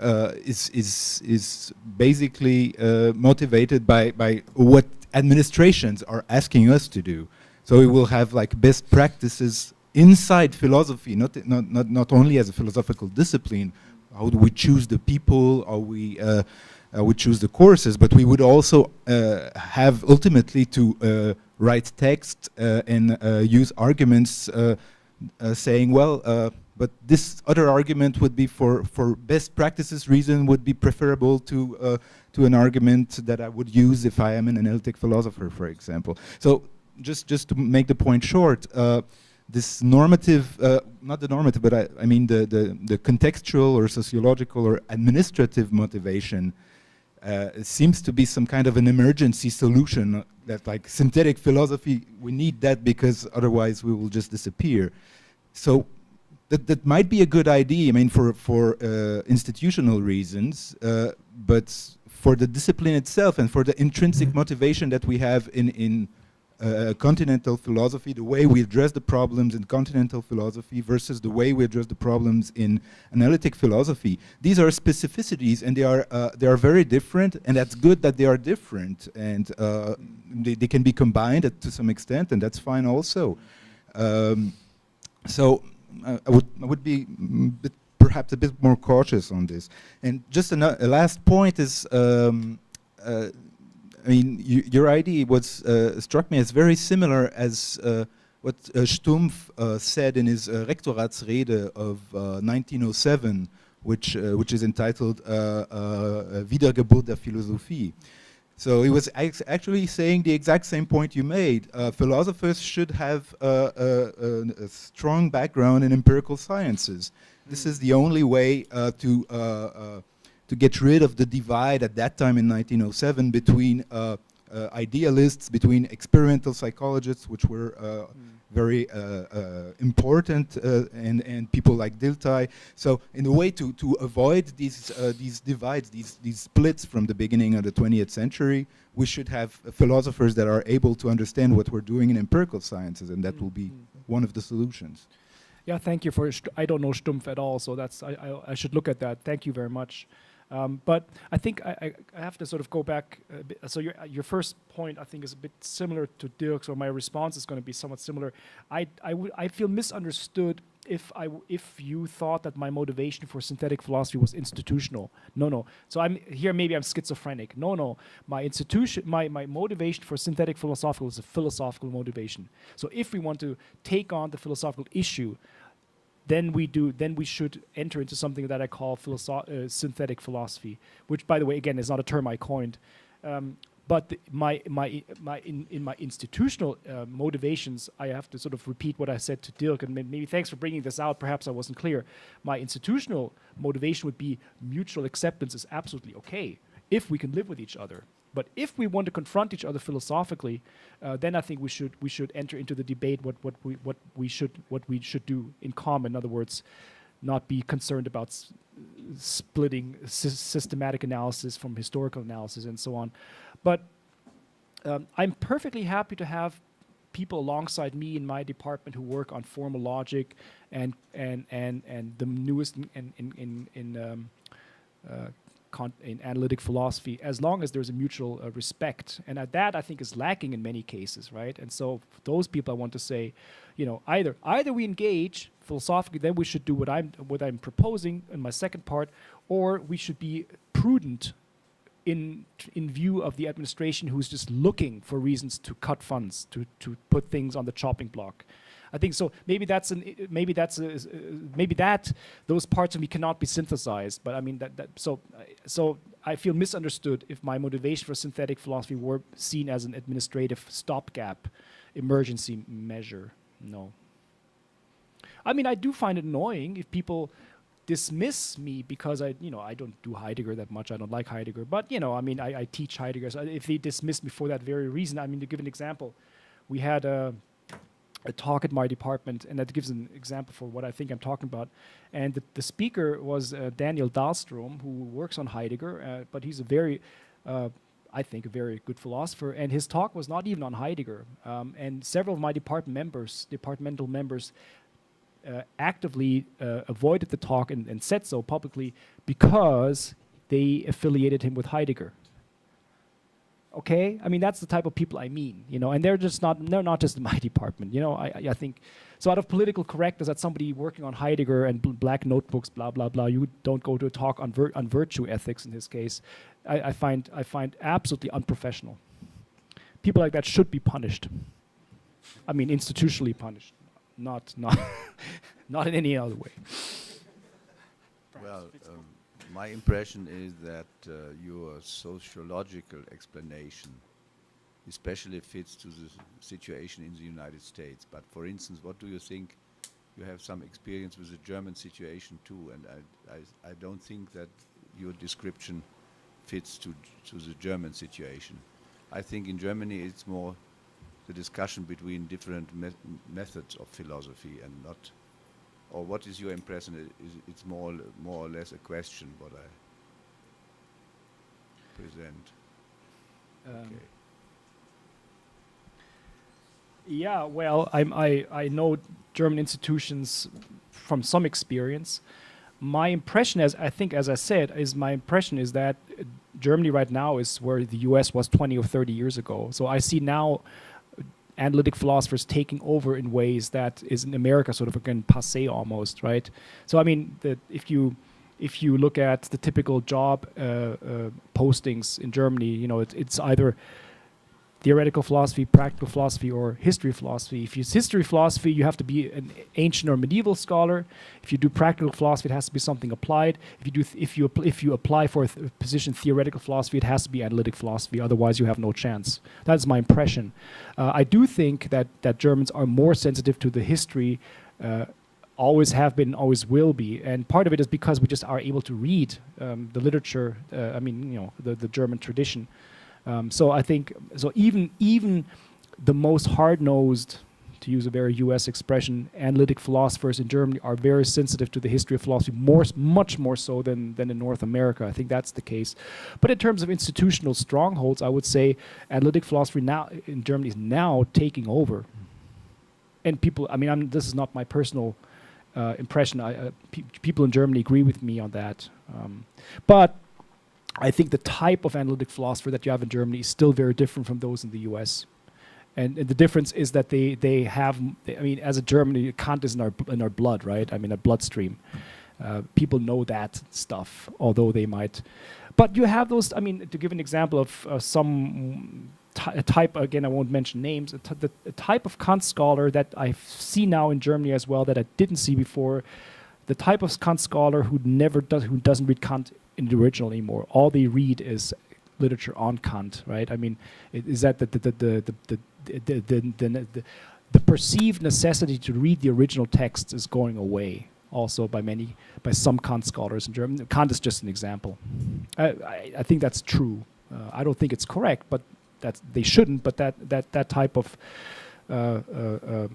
is basically motivated by what administrations are asking us to do. So we will have like best practices inside philosophy, not only as a philosophical discipline. How do we choose the people? How we choose the courses? But we would also have ultimately to write text and use arguments saying, well, but this other argument would be for best practices reason would be preferable to an argument that I would use if I am an analytic philosopher, for example. So just to make the point short, this normative, not the normative, but I mean the contextual or sociological or administrative motivation seems to be some kind of an emergency solution that, like synthetic philosophy, we need that because otherwise we will just disappear. So that might be a good idea, I mean, for institutional reasons, but for the discipline itself and for the intrinsic motivation that we have in continental philosophy, the way we address the problems in continental philosophy versus the way we address the problems in analytic philosophy, these are specificities, and they are very different, and that's good that they are different, and they can be combined to some extent, and that's fine also. So I would be perhaps a bit more cautious on this. And just a last point is, I mean, your idea was struck me as very similar as what Stumpf said in his Rektoratsrede of 1907, which is entitled Wiedergeburt der Philosophie. So he was actually saying the exact same point you made. Philosophers should have a strong background in empirical sciences. This is the only way to get rid of the divide at that time in 1907 between idealists, between experimental psychologists, which were very important, and people like Dilthey. So in a way to avoid these divides, these splits from the beginning of the 20th century, we should have philosophers that are able to understand what we're doing in empirical sciences, and that will be one of the solutions. Yeah, thank you for. I don't know Stumpf at all, so that's I should look at that. Thank you very much. But I think I have to sort of go back a bit. So your first point, I think, is a bit similar to Dirk's, or my response is going to be somewhat similar. I feel misunderstood if you thought that my motivation for synthetic philosophy was institutional. No. So maybe I'm schizophrenic. No. My motivation for synthetic philosophy was a philosophical motivation. So if we want to take on the philosophical issue, then we should enter into something that I call synthetic philosophy, which, by the way, again, is not a term I coined. But in my institutional motivations, I have to sort of repeat what I said to Dirk, and maybe thanks for bringing this out. Perhaps I wasn't clear. My institutional motivation would be mutual acceptance is absolutely okay if we can live with each other. But if we want to confront each other philosophically, then I think we should enter into the debate what we should do in common. In other words, not be concerned about splitting systematic analysis from historical analysis and so on. But I'm perfectly happy to have people alongside me in my department who work on formal logic and the newest in analytic philosophy, as long as there's a mutual respect. And that, I think, is lacking in many cases, right? And so for those people, I want to say, either we engage philosophically, then we should do what I'm proposing in my second part, or we should be prudent in view of the administration who's just looking for reasons to cut funds, to put things on the chopping block. I think so. Maybe those parts of me cannot be synthesized. But I mean so I feel misunderstood if my motivation for synthetic philosophy were seen as an administrative stopgap, emergency measure. No. I mean, I do find it annoying if people dismiss me because I don't do Heidegger that much. I don't like Heidegger, but I teach Heidegger. So if they dismiss me for that very reason, I mean, to give an example, we had a talk at my department, and that gives an example for what I think I'm talking about. And the speaker was Daniel Dahlstrom, who works on Heidegger, but he's a very, I think, a very good philosopher. And his talk was not even on Heidegger. And several of my departmental members, actively avoided the talk and said so publicly because they affiliated him with Heidegger. Okay, I mean that's the type of people I mean, you know, and they're not just in my department, you know. I think so. Out of political correctness, that somebody working on Heidegger and black notebooks, blah blah blah, you don't go to a talk on virtue ethics in his case. I find absolutely unprofessional. People like that should be punished. I mean, institutionally punished, not not in any other way. Well, my impression is that your sociological explanation especially fits to the situation in the United States. But for instance, what do you think? You have some experience with the German situation too, and I don't think that your description fits to the German situation. I think in Germany it's more the discussion between different methods of philosophy and not. Or what is your impression? It's more or less a question what I present. Okay. Yeah, well, I know German institutions from some experience. My impression, as I said, is that Germany right now is where the US was 20 or 30 years ago. So I see now analytic philosophers taking over in ways that is in America sort of again passé almost, right? So I mean, if you look at the typical job postings in Germany, you know, it's either theoretical philosophy, practical philosophy, or history philosophy. If you use history philosophy, you have to be an ancient or medieval scholar. If you do practical philosophy, it has to be something applied. If you apply for a position theoretical philosophy, it has to be analytic philosophy. Otherwise, you have no chance. That's my impression. I do think that Germans are more sensitive to the history. Always have been, always will be, and part of it is because we just are able to read the literature. I mean, you know, the German tradition. So I think even the most hard-nosed, to use a very U.S. expression, analytic philosophers in Germany are very sensitive to the history of philosophy, much more so than in North America. I think that's the case. But in terms of institutional strongholds, I would say analytic philosophy now in Germany is now taking over. And people, I mean, this is not my personal impression. People in Germany agree with me on that. But I think the type of analytic philosopher that you have in Germany is still very different from those in the US. And the difference is that they have, I mean, as a German, Kant is in our blood, right? I mean, a bloodstream. People know that stuff, although they might. But you have those, I mean, to give an example of some type, again, I won't mention names, a type of Kant scholar that I see now in Germany as well that I didn't see before, the type of Kant scholar who doesn't read Kant in the original anymore. All they read is literature on Kant, right? I mean, is that the perceived necessity to read the original text is going away also by some Kant scholars in Germany. Kant is just an example. I think that's true. I don't think it's correct, but they shouldn't. But that type of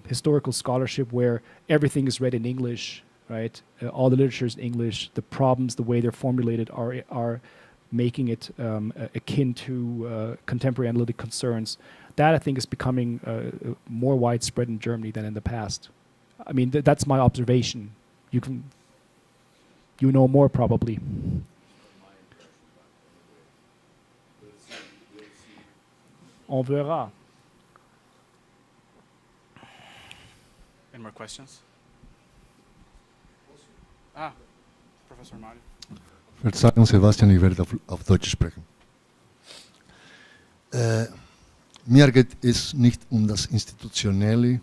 historical scholarship where everything is read in English, right? All the literature is English. The problems, the way they're formulated, are making it akin to contemporary analytic concerns. That I think is becoming more widespread in Germany than in the past. I mean, that's my observation. You know more probably. On verra. Any more questions? Professor Mario. Verzeihung, Sebastian, ich werde auf Deutsch sprechen. Mir geht es nicht um das Institutionelle,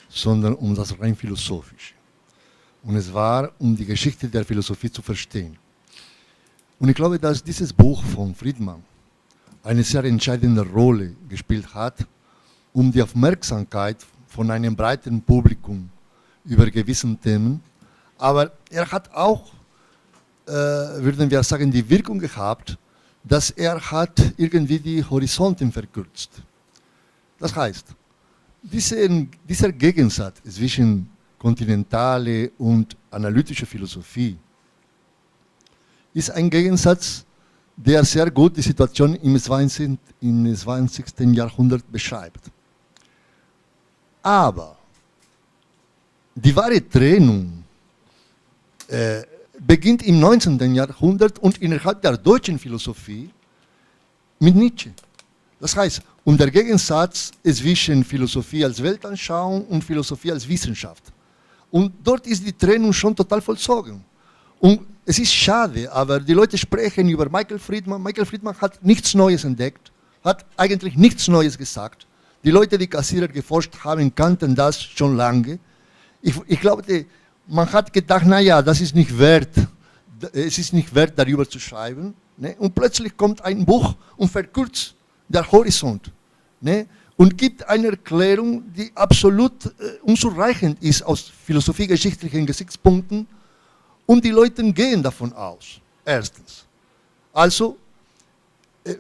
sondern um das rein Philosophische. Und es war, um die Geschichte der Philosophie zu verstehen. Und ich glaube, dass dieses Buch von Friedman eine sehr entscheidende Rolle gespielt hat, um die Aufmerksamkeit von einem breiten Publikum über gewisse Themen. Aber er hat auch, würden wir sagen, die Wirkung gehabt, dass er hat irgendwie die Horizonten verkürzt. Das heißt, dieser Gegensatz zwischen kontinentale und analytische Philosophie ist ein Gegensatz, der sehr gut die Situation im 20. Jahrhundert beschreibt. Aber die wahre Trennung beginnt im 19. Jahrhundert und innerhalb der deutschen Philosophie mit Nietzsche. Das heißt, der Gegensatz zwischen Philosophie als Weltanschauung und Philosophie als Wissenschaft. Und dort ist die Trennung schon total vollzogen. Und es ist schade, aber die Leute sprechen über Michael Friedman. Michael Friedman hat nichts Neues entdeckt, hat eigentlich nichts Neues gesagt. Die Leute, die Kassierer geforscht haben, kannten das schon lange. Ich glaube, man hat gedacht, naja, das ist nicht wert, es ist nicht wert, darüber zu schreiben. Ne? Und plötzlich kommt ein Buch und verkürzt der Horizont. Ne? Und gibt eine Erklärung, die absolut unzureichend ist aus philosophiegeschichtlichen Gesichtspunkten. Und die Leute gehen davon aus. Erstens. Also,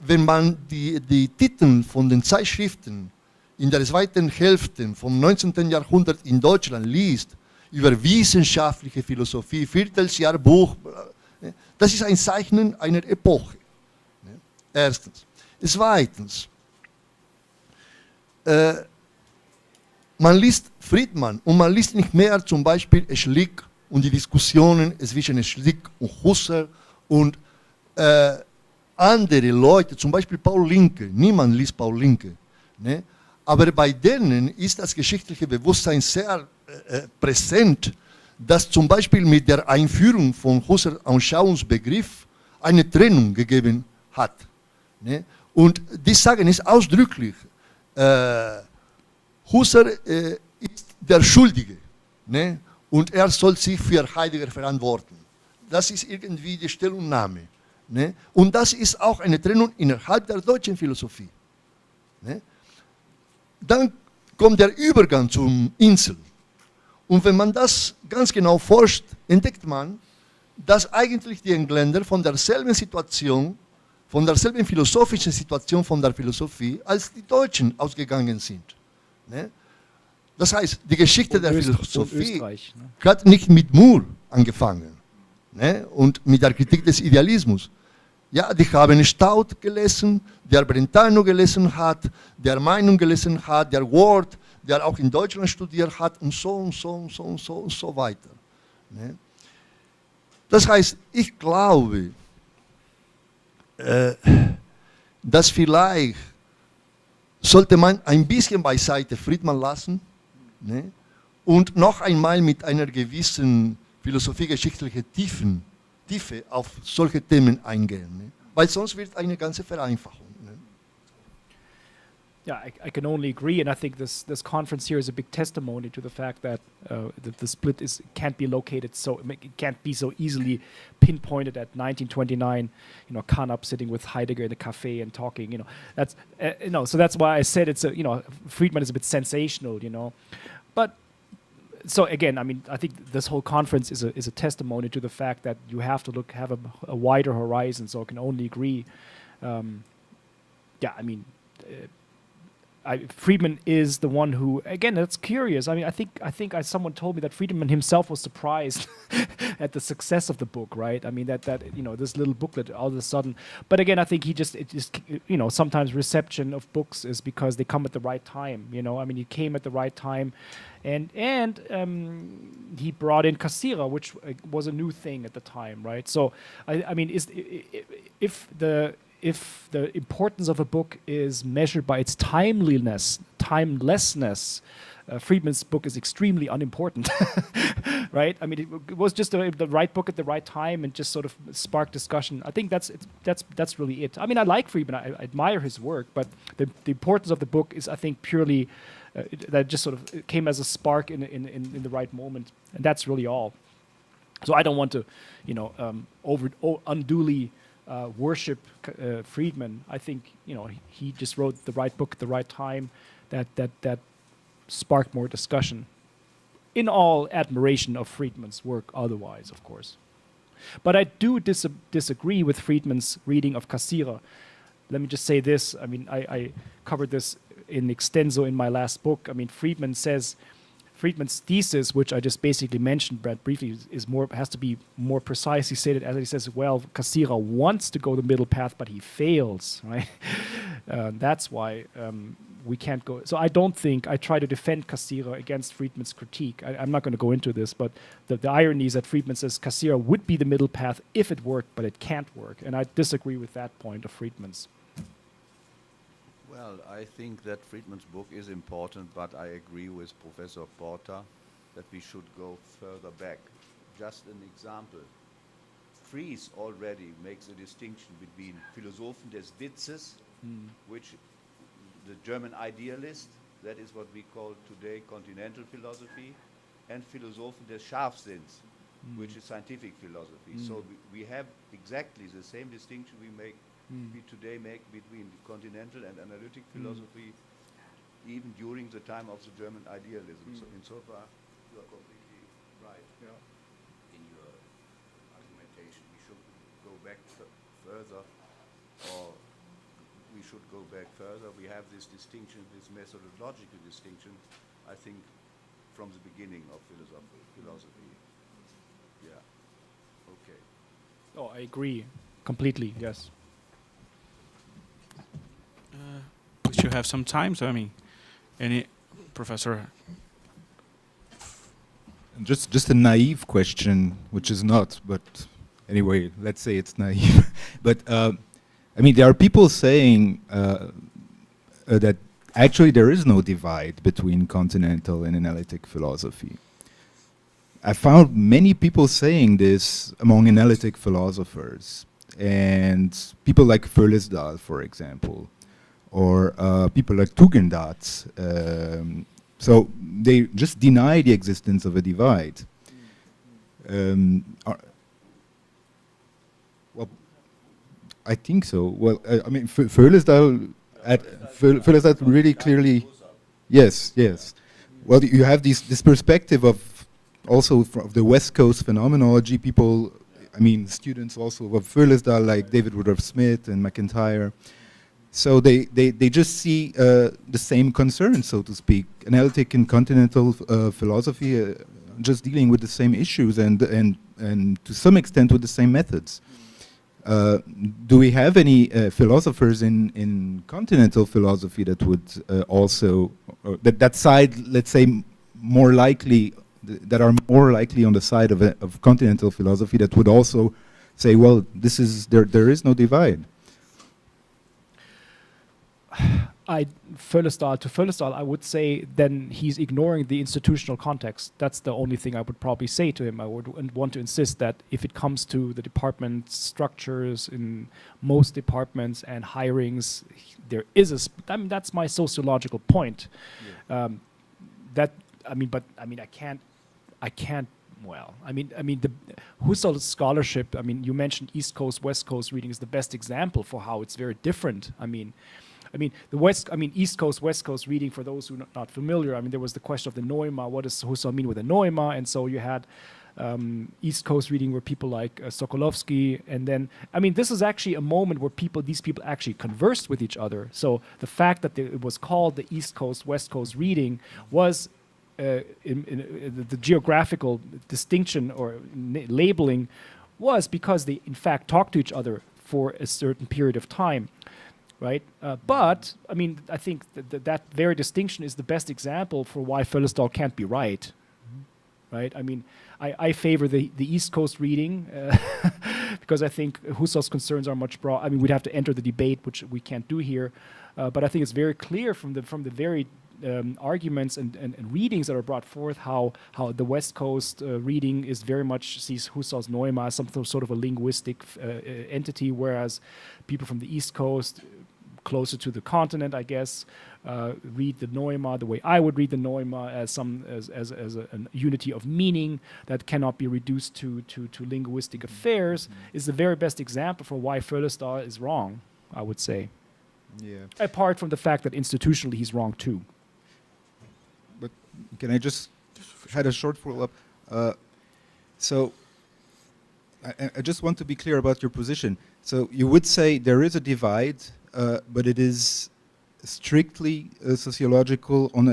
wenn man die Titel von den Zeitschriften in der zweiten Hälfte vom 19. Jahrhundert in Deutschland liest, über wissenschaftliche Philosophie, Viertelsjahrbuch, das ist ein Zeichen einer Epoche. Erstens. Zweitens. Man liest Friedman und man liest nicht mehr zum Beispiel Schlick und die Diskussionen zwischen Schlick und Husserl und andere Leute, zum Beispiel Paul Linke. Niemand liest Paul Linke. Ne? Aber bei denen ist das geschichtliche Bewusstsein sehr präsent, dass zum Beispiel mit der Einführung von Husserl Anschauungsbegriff eine Trennung gegeben hat. Ne? Und die sagen es ausdrücklich, Husserl ist der Schuldige, ne? Und er soll sich für Heidegger verantworten. Das ist irgendwie die Stellungnahme. Ne? Und das ist auch eine Trennung innerhalb der deutschen Philosophie. Ne? Dann kommt der Übergang zum Insel. Und wenn man das ganz genau forscht, entdeckt man, dass eigentlich die Engländer von derselben Situation, von derselben philosophischen Situation von der Philosophie, als die Deutschen ausgegangen sind. Ne? Das heißt, die Geschichte der Philosophie hat nicht mit Moore angefangen, ne? Und mit der Kritik des Idealismus. Ja, die haben Stout gelesen, der Brentano gelesen hat, der Meinung gelesen hat, der Ward, der auch in Deutschland studiert hat und so und so und so und so und so weiter. Ne? Das heißt, ich glaube, dass vielleicht sollte man ein bisschen beiseite Friedman lassen, ne? Und noch einmal mit einer gewissen philosophiegeschichtlichen Tiefe auf solche Themen eingehen. Ne? Weil sonst wird eine ganze Vereinfachung. Ne? Yeah, I can only agree, and I think this conference here is a big testimony to the fact that the split can't be located it can't be so easily pinpointed at 1929. You know, Carnap sitting with Heidegger in a cafe and talking. You know, that's so that's why I said it's Friedman is a bit sensational. You know, but. So again, I mean, I think this whole conference is a testimony to the fact that you have to have a wider horizon. So I can only agree. Yeah, I mean, Friedman is the one who, again, that's curious. I mean, I think someone told me that Friedman himself was surprised at the success of the book, right? I mean, that this little booklet all of a sudden. But again, I think sometimes reception of books is because they come at the right time. You know, I mean, he came at the right time, and he brought in Cassira, which was a new thing at the time, right? So, I mean, if the importance of a book is measured by its timelessness, Friedman's book is extremely unimportant, right? I mean, it was just the right book at the right time and just sort of sparked discussion. I think that's really it. I mean, I like Friedman, I admire his work, but the importance of the book is, I think, purely that just sort of came as a spark in the right moment, and that's really all. So I don't want to, unduly worship Friedman. I think he just wrote the right book at the right time that sparked more discussion. In all admiration of Friedman's work, otherwise, of course. But I do disagree with Friedman's reading of Cassira. Let me just say this. I mean, I covered this in extenso in my last book. I mean, Friedman says Friedman's thesis, which I just basically mentioned, Brad, briefly, has to be more precisely stated, as he says, well, Cassirer wants to go the middle path, but he fails, right? That's why we can't go. So I don't think, I try to defend Cassirer against Friedman's critique. I'm not going to go into this, but the irony is that Friedman says Cassirer would be the middle path if it worked, but it can't work. And I disagree with that point of Friedman's. Well, I think that Friedman's book is important, but I agree with Professor Porter that we should go further back. Just an example. Fries already makes a distinction between Philosophen des Witzes, which the German idealist, that is what we call today continental philosophy, and Philosophen des Scharfsinns, which is scientific philosophy. So we have exactly the same distinction we today make between continental and analytic philosophy, even during the time of the German idealism. So insofar, you are completely right in your argumentation. We should go back further, or we should go back further. We have this distinction, this methodological distinction, I think, from the beginning of philosophy. Yeah. Okay. Oh, I agree completely, yes. We still have some time, so I mean, any professor? Just a naive question, which is not, but anyway, let's say it's naive. But I mean, there are people saying that actually there is no divide between continental and analytic philosophy. I found many people saying this among analytic philosophers, and people like Völesdahl, for example, or people like Tugendhat. So they just deny the existence of a divide. Well, I think so. Well, I mean, Völesdahl really clearly, yes. Well, you have this perspective of also from the West Coast phenomenology. People, I mean, students also of Völesdahl, like David Rudolph Smith and McIntyre. So they just see the same concerns, so to speak. Analytic and continental philosophy just dealing with the same issues and to some extent with the same methods. Do we have any philosophers in continental philosophy that would also that side, let's say, more likely that are more likely on the side of continental philosophy that would also say, well, this is there is no divide? Völesdahl, I would say then he's ignoring the institutional context. That's the only thing I would probably say to him. I would want to insist that if it comes to the department structures in most departments and hirings, there is I mean, that's my sociological point. Yeah. I can't. Well, I mean, the Husserl's scholarship. I mean, you mentioned East Coast, West Coast reading is the best example for how it's very different. I mean, East Coast, West Coast reading, for those who are not familiar, I mean, there was the question of the Neuma. What does Husserl mean with a Neuma? And so you had East Coast reading where people like Sokolovsky, and then, I mean, this is actually a moment where these people actually conversed with each other. So the fact that it was called the East Coast, West Coast reading was in the geographical distinction or labeling was because they, in fact, talked to each other for a certain period of time. Right, but I mean, I think that very distinction is the best example for why Völesdahl can't be right. Right, I mean, I favor the East Coast reading because I think Husserl's concerns are much broad. I mean, we'd have to enter the debate, which we can't do here. But I think it's very clear from the very arguments and readings that are brought forth how the West Coast reading is very much sees Husserl's Neuma as some sort of a linguistic entity, whereas people from the East Coast, closer to the continent, I guess, read the Neuma the way I would read the Neuma as a unity of meaning that cannot be reduced to linguistic affairs. Is the very best example for why Völesdahl is wrong, I would say. Yeah. Apart from the fact that institutionally he's wrong too. But can I just had a short follow-up? So I just want to be clear about your position. So you would say there is a divide, but it is strictly sociological, on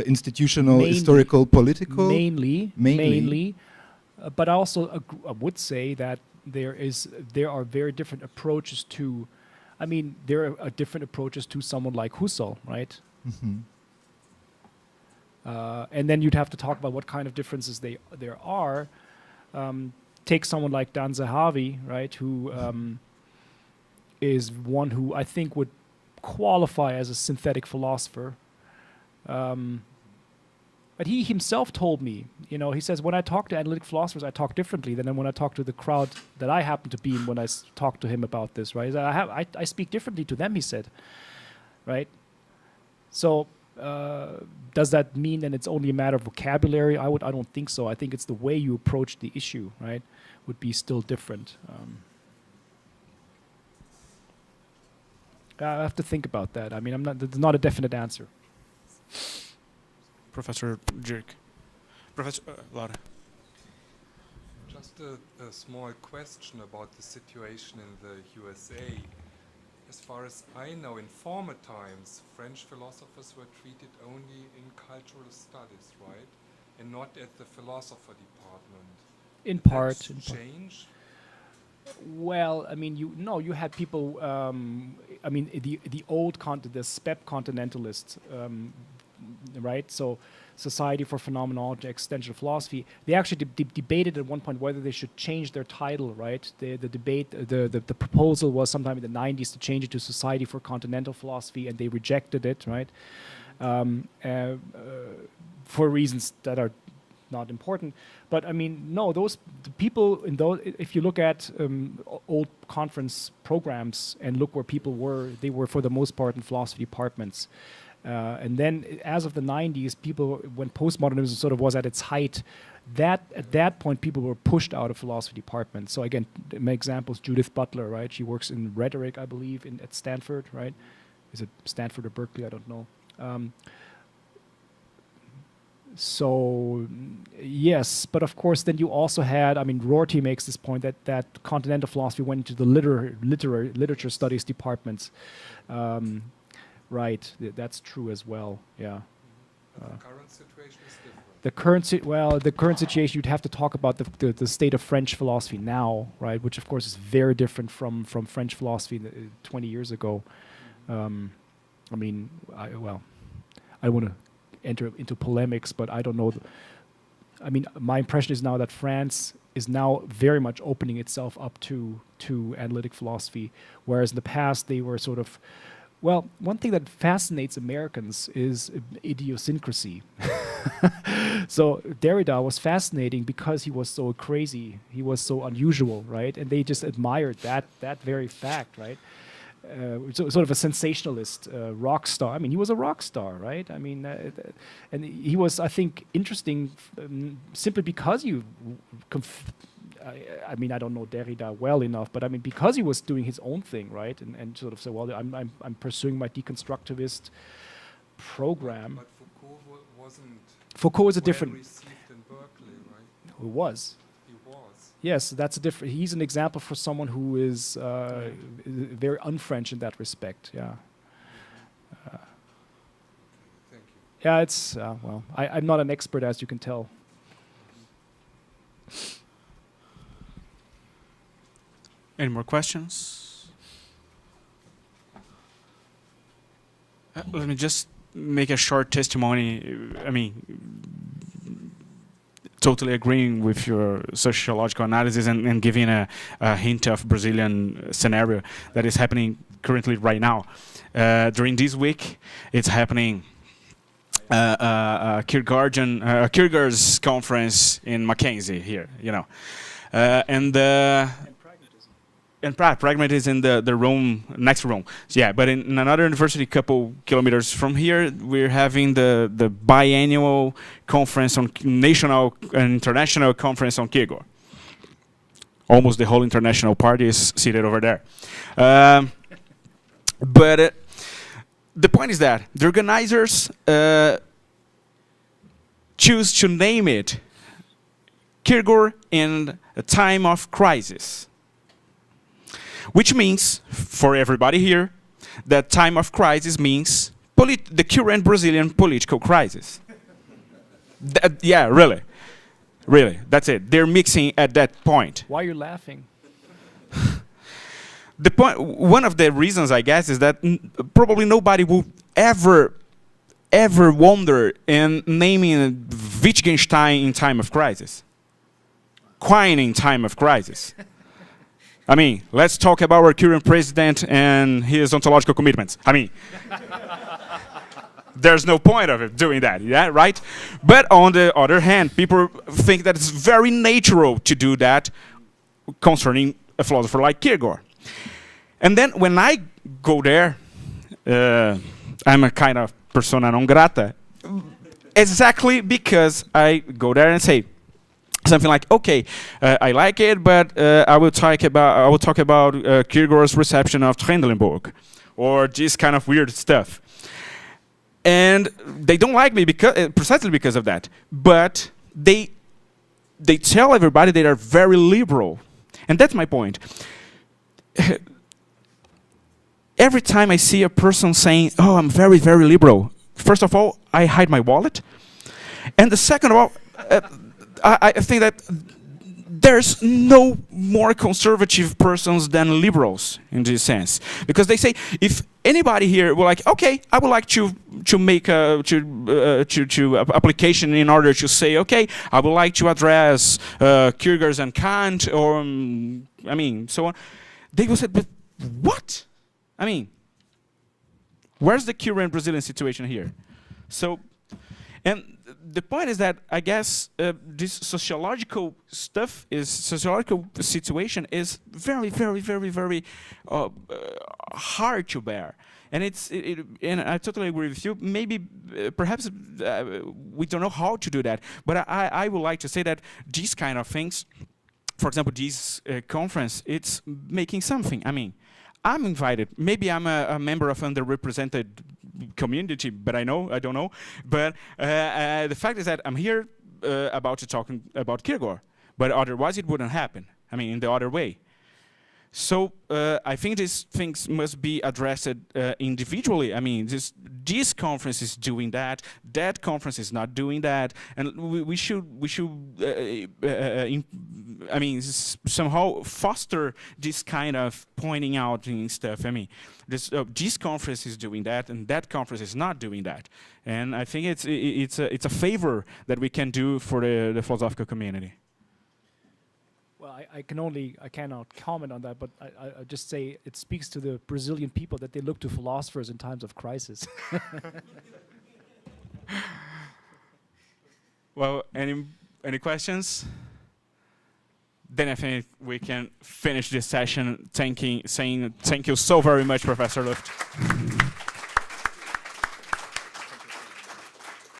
institutional, Mainly. historical, political? Mainly. But I also I would say that there are very different approaches to, I mean, there are different approaches to someone like Husserl, right? Mhm. And then you'd have to talk about what kind of differences there are. Take someone like Dan Zahavi, right, who is one who I think would qualify as a synthetic philosopher. But he himself told me, he says, when I talk to analytic philosophers, I talk differently than when I talk to the crowd that I happen to be in when I talk to him about this, right? I speak differently to them, he said, right? So does that mean that it's only a matter of vocabulary? I don't think so. I think it's the way you approach the issue, right, would be still different. I have to think about that. I mean, there's not a definite answer. Professor Jirk. Professor Lara. Just a small question about the situation in the USA. As far as I know, in former times, French philosophers were treated only in cultural studies, right? And not at the philosopher department. In part. That's changed? Well, I mean, you had people. I mean, the old the SPEP continentalists, right? So, Society for Phenomenology, Existential Philosophy. They actually debated at one point whether they should change their title, right? The debate, the proposal was sometime in the 90s to change it to Society for Continental Philosophy, and they rejected it, right? For reasons that are not important. But I mean, no, the people in those, if you look at old conference programs and look where people were, they were for the most part in philosophy departments. And then as of the 90s, when postmodernism sort of was at its height, at that point, people were pushed out of philosophy departments. So again, my example is Judith Butler, right? She works in rhetoric, I believe, at Stanford, right? Is it Stanford or Berkeley? I don't know. So yes, but of course, then you also had, I mean, Rorty makes this point that continental philosophy went into the literature studies departments. Right, that's true as well. Yeah. But the current situation is different. The current situation, you'd have to talk about the state of French philosophy now, right? Which of course is very different from French philosophy 20 years ago. I mean, I don't want to enter into polemics, but I don't know. I mean, my impression is now that France is now very much opening itself up to analytic philosophy, whereas in the past they were sort of. Well, one thing that fascinates Americans is idiosyncrasy. So Derrida was fascinating because he was so crazy, he was so unusual, right? And they just admired that very fact, right? Sort of a sensationalist rock star. I mean, he was a rock star, right? I mean, and he was, I think, interesting simply because I mean, I don't know Derrida well enough, but I mean, because he was doing his own thing, right, and sort of said, well, I'm pursuing my deconstructivist program. But Foucault wasn't. Foucault is a different. Received in Berkeley, right? Who was? He was. Yes, that's a different. He's an example for someone who is very un-French in that respect. Yeah. Thank you. Yeah, it's well. I'm not an expert, as you can tell. Any more questions? Let me just make a short testimony. I mean, totally agreeing with your sociological analysis and giving a hint of Brazilian scenario that is happening currently right now. During this week, it's happening Kierkegaard's conference in Mackenzie here, and pragmatism in the room, next room. So yeah, but in another university, a couple kilometers from here, we're having the biannual conference on national and international conference on Kierkegaard. Almost the whole international party is seated over there. But the point is that the organizers choose to name it Kierkegaard in a time of crisis. Which means, for everybody here, that time of crisis means the current Brazilian political crisis. Yeah, really. Really, that's it. They're mixing at that point. Why are you laughing? The point, one of the reasons, I guess, is that probably nobody will ever wonder in naming Wittgenstein in time of crisis. Quine in time of crisis. I mean, let's talk about our current president and his ontological commitments. I mean, there's no point of it doing that, yeah, right? But on the other hand, people think that it's very natural to do that concerning a philosopher like Kierkegaard. And then when I go there, I'm a kind of persona non grata, exactly because I go there and say something like, okay, I like it, but I will talk about Kierkegaard's reception of Trendelenburg, or this kind of weird stuff. And they don't like me precisely because of that. But they tell everybody they are very liberal. And that's my point. Every time I see a person saying, oh, I'm very, very liberal, first of all, I hide my wallet. And the second of all, I think that there's no more conservative persons than liberals in this sense, because they say if anybody here will like, okay, I would like to make a application in order to say, okay, I would like to address Kierkegaard and Kant, or I mean, so on. They will say, but what? I mean, where's the current Brazilian situation here? So, and the point is that I guess this sociological situation is very, very, very, very hard to bear. And and I totally agree with you. Maybe, perhaps we don't know how to do that. But I would like to say that these kind of things, for example, this conference, it's making something. I mean, I'm invited. Maybe I'm a member of underrepresented community, but I don't know. But the fact is that I'm here about to talk about Kierkegaard, but otherwise it wouldn't happen. I mean, in the other way. So I think these things must be addressed individually. I mean, this conference is doing that. That conference is not doing that, and we should I mean, somehow foster this kind of pointing out and stuff. I mean, this conference is doing that, and that conference is not doing that. And I think it's a favor that we can do for the philosophical community. Well, I cannot comment on that, but I just say it speaks to the Brazilian people that they look to philosophers in times of crisis. Well, any questions? Then I think we can finish this session saying thank you so very much, Professor Luft.